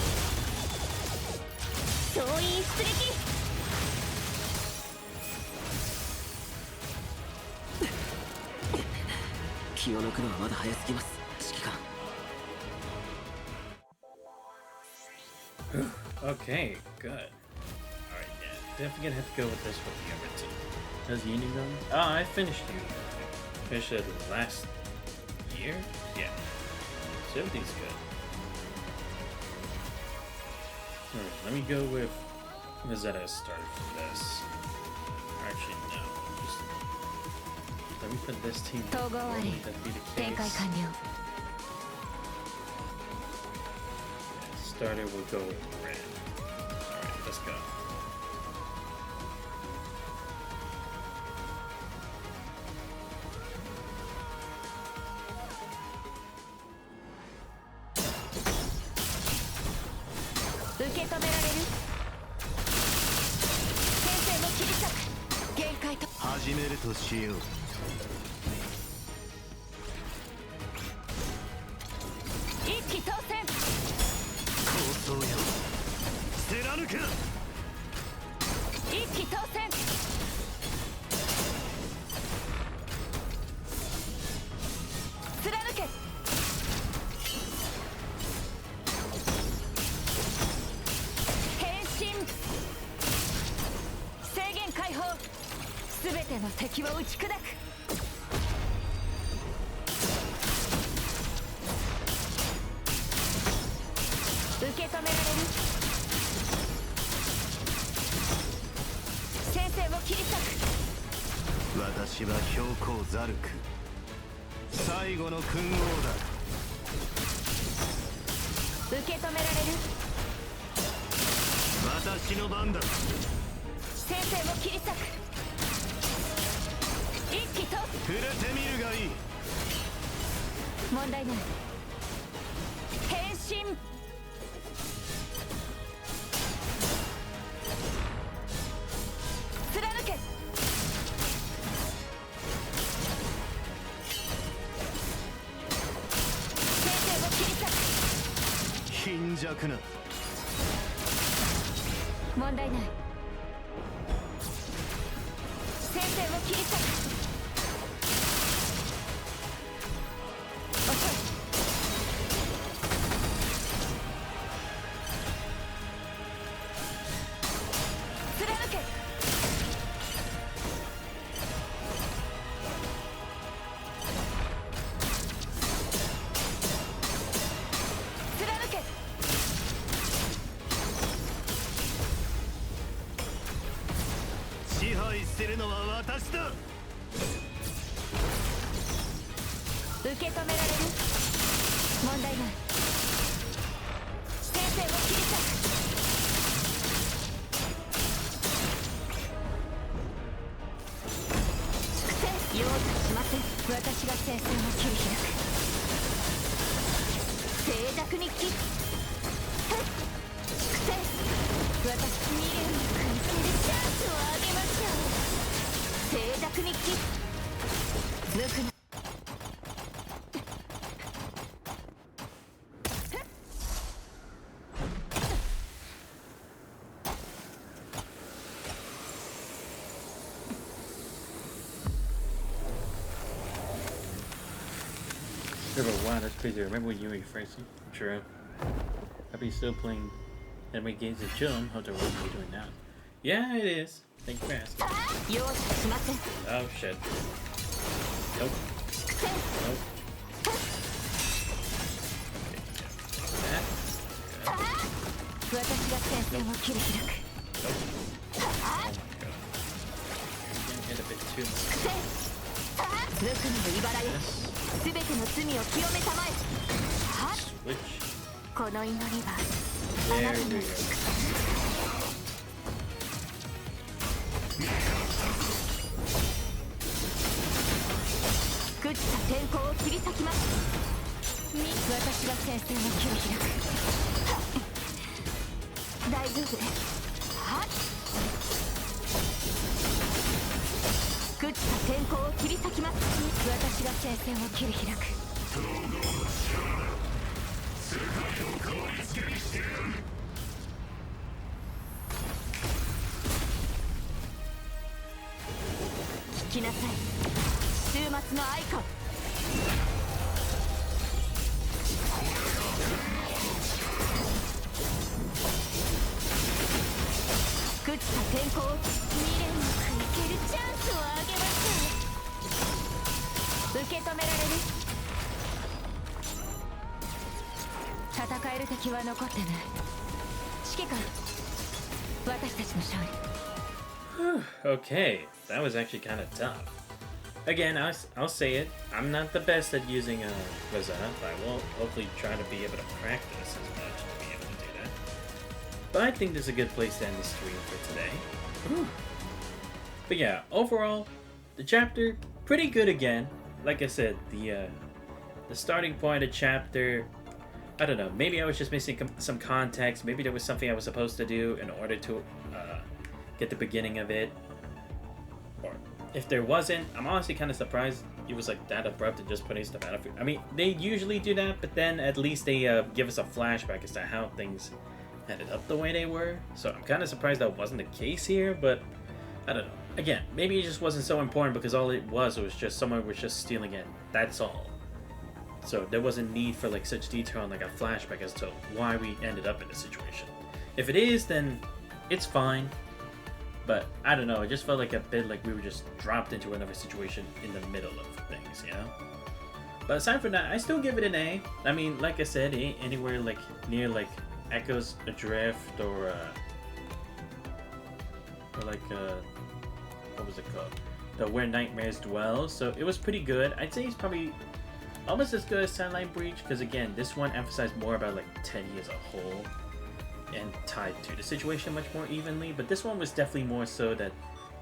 総員出撃気を抜くのはまだ早すぎます指揮官 Okay, good. Alright, yeah. Definitely gonna have to go with this with the other two. How's Union going? Oh, I finished Union. Finished it last year? Yeah. So everything's good. Alright, let me go with Mazetta started for this. Or actually, no. Just let me put this team. 統合あり That'd be the 展開 case. 完了 Starter will go with red. Alright, let's go. Genkai 始めるとしよう一気当選構想よ貫く一気当選貫け変身制限解放すべての敵を打ち砕く受け止められる先生を切り裂く私は標高ザルク最後の君王だ受け止められる私の番だ先生を切り裂く一気と触れてみるがいい問題ない変身貫け先生を切り裂く貧弱な問題ない先生を切り裂く遅い貫け貫け支配するのは私だ受け止められる問題ない先生を切り裂く粛清用意しません私が戦線を切り開く静寂に切る粛清私未練の燻製でチャンスをあげましょう静寂に切る無垢なWow, that's crazy. I remember when you were first. True. I'll be still playing anime games in June. How to what are you doing now? Yeah, it is. Thank you for asking. 容赦しません Oh shit. Nope. 粛清 Nope. Okay, that. 私が戦線を切り開く Oh my god. Getting hit a bit too much. 無垢なる茨よ全ての罪を清めたまえ Switch. この祈りは There we go. 朽ちた天候を切り裂きます私が戦線を切り開く大丈夫ですはっ朽ちた天候を切り裂きます私が戦線を切り開く聞きなさい終末のアイコン朽ちた天候未練なく生けるチャンスをあげます受け止められる戦える敵は残ってない指揮官私たちの勝利Okay, that was actually kind of tough. Again, I'll say it. I'm not the best at using Rosetta, but I will hopefully try to be able to practice as much to be able to do that. But I think this is a good place to end the stream for today. But yeah, overall, the chapter pretty good again. Like I said, the starting point of the chapter, I don't know. Maybe I was just missing some context. Maybe there was something I was supposed to do in order to get the beginning of it. Or if there wasn't, I'm honestly kind of surprised it was like that abrupt and just putting stuff out of it. I mean, they usually do that, but then at least they give us a flashback as to how things ended up the way they were. So I'm kind of surprised that wasn't the case here, but I don't know. Again, maybe it just wasn't so important because all it was just someone was just stealing it. That's all. So there wasn't need for like such detail on like a flashback as to why we ended up in this situation. If it is, then it's fine. But I don't know, it just felt like a bit like we were just dropped into another situation in the middle of things, you know? But aside from that, I still give it an A. I mean, like I said, anywhere like near like Echoes Adrift or like what was it called? The Where Nightmares Dwell. So it was pretty good. I'd say it's probably almost as good as Sunlight Breach, because again, this one emphasized more about like Teddy as a whole and tied to the situation much more evenly, but this one was definitely more so that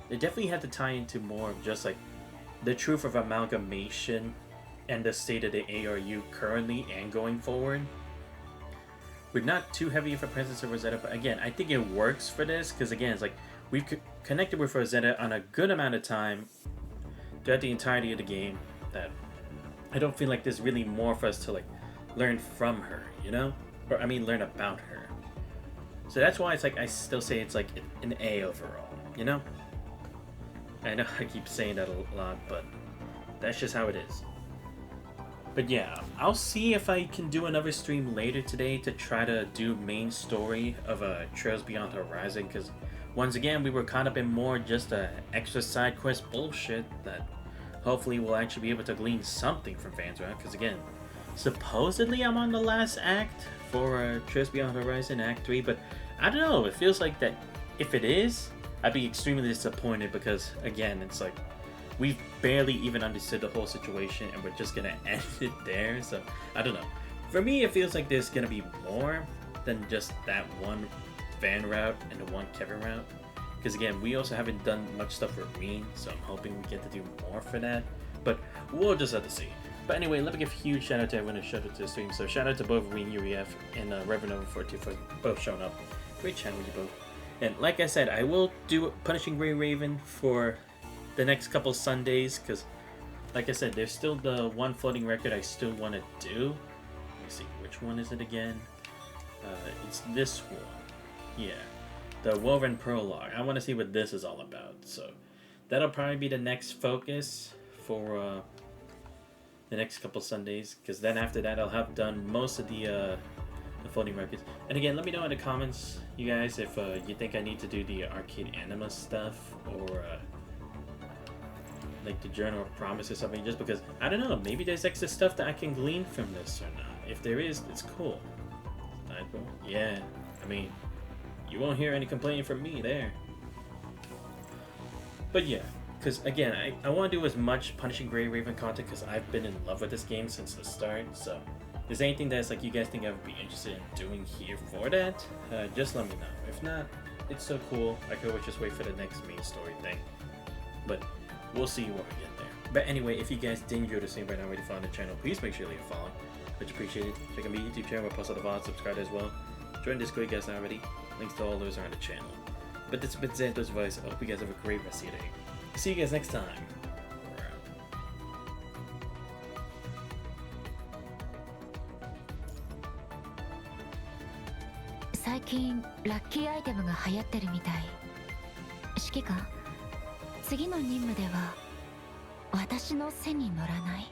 it definitely had to tie into more of just like the truth of amalgamation and the state of the ARU currently and going forward. We're not too heavy of a presence of Rosetta, but again, I think it works for this because again, it's like we've connected with Rosetta on a good amount of time throughout the entirety of the game that I don't feel like there's really more for us to like learn from her, you know? Or I mean learn about her. So that's why it's like I still say it's like an A overall, you know? I know I keep saying that a lot, but that's just how it is. But yeah, I'll see if I can do another stream later today to try to do main story of Trails Beyond Horizon, because once again we were caught up in more just extra side quest bullshit that hopefully we'll actually be able to glean something from fans, right? Because again, supposedly I'm on the last act for Trails Beyond Horizon Act 3, but I don't know, it feels like that if it is, I'd be extremely disappointed because again, it's like we've barely even understood the whole situation and we're just gonna end it there. So I don't know, for me it feels like there's gonna be more than just that one van route and the one Kevin route, because again, we also haven't done much stuff for Green, so I'm hoping we get to do more for that, but we'll just have to see. But anyway, let me give a huge shout out to everyone who showed up to the stream. So shout out to both Green UEF and Reverend Over 42 for both showing up. Great channel, you both. And like I said, I will do Punishing Grey Raven for the next couple Sundays, because like I said, there's still the one floating record I still want to do. Let me see, which one is it again? It's this one. Yeah, the Woven Prologue. I want to see what this is all about. So that'll probably be the next focus for the next couple Sundays, because then after that I'll have done most of the floating records. And again, let me know in the comments, you guys, if you think I need to do the Arcade Anima stuff or like the Journal of Promise or something, just because I don't know, maybe there's extra stuff that I can glean from this or not. If there is, it's cool. Yeah, I mean, you won't hear any complaining from me there. But yeah, because again, I want to do as much Punishing Gray Raven content because I've been in love with this game since the start. So if there's anything that's like you guys think I would be interested in doing here for that, just let me know. If not, it's so cool. I could always just wait for the next main story thing. But we'll see when we get there. But anyway, if you guys did enjoy the stream right now, already following the channel, please make sure to leave a follow. Much appreciated. Check out my YouTube channel where I post all the VODs, subscribe as well. Join Discord, you guys know already. Links to all those are on the channel. But this has been Xanthos Voice. I hope you guys have a great rest of your day. See you guys next time. We're out. 最近ラッキーアイテムが流行ってるみたい。指揮官、次の任務では私の背に乗らない？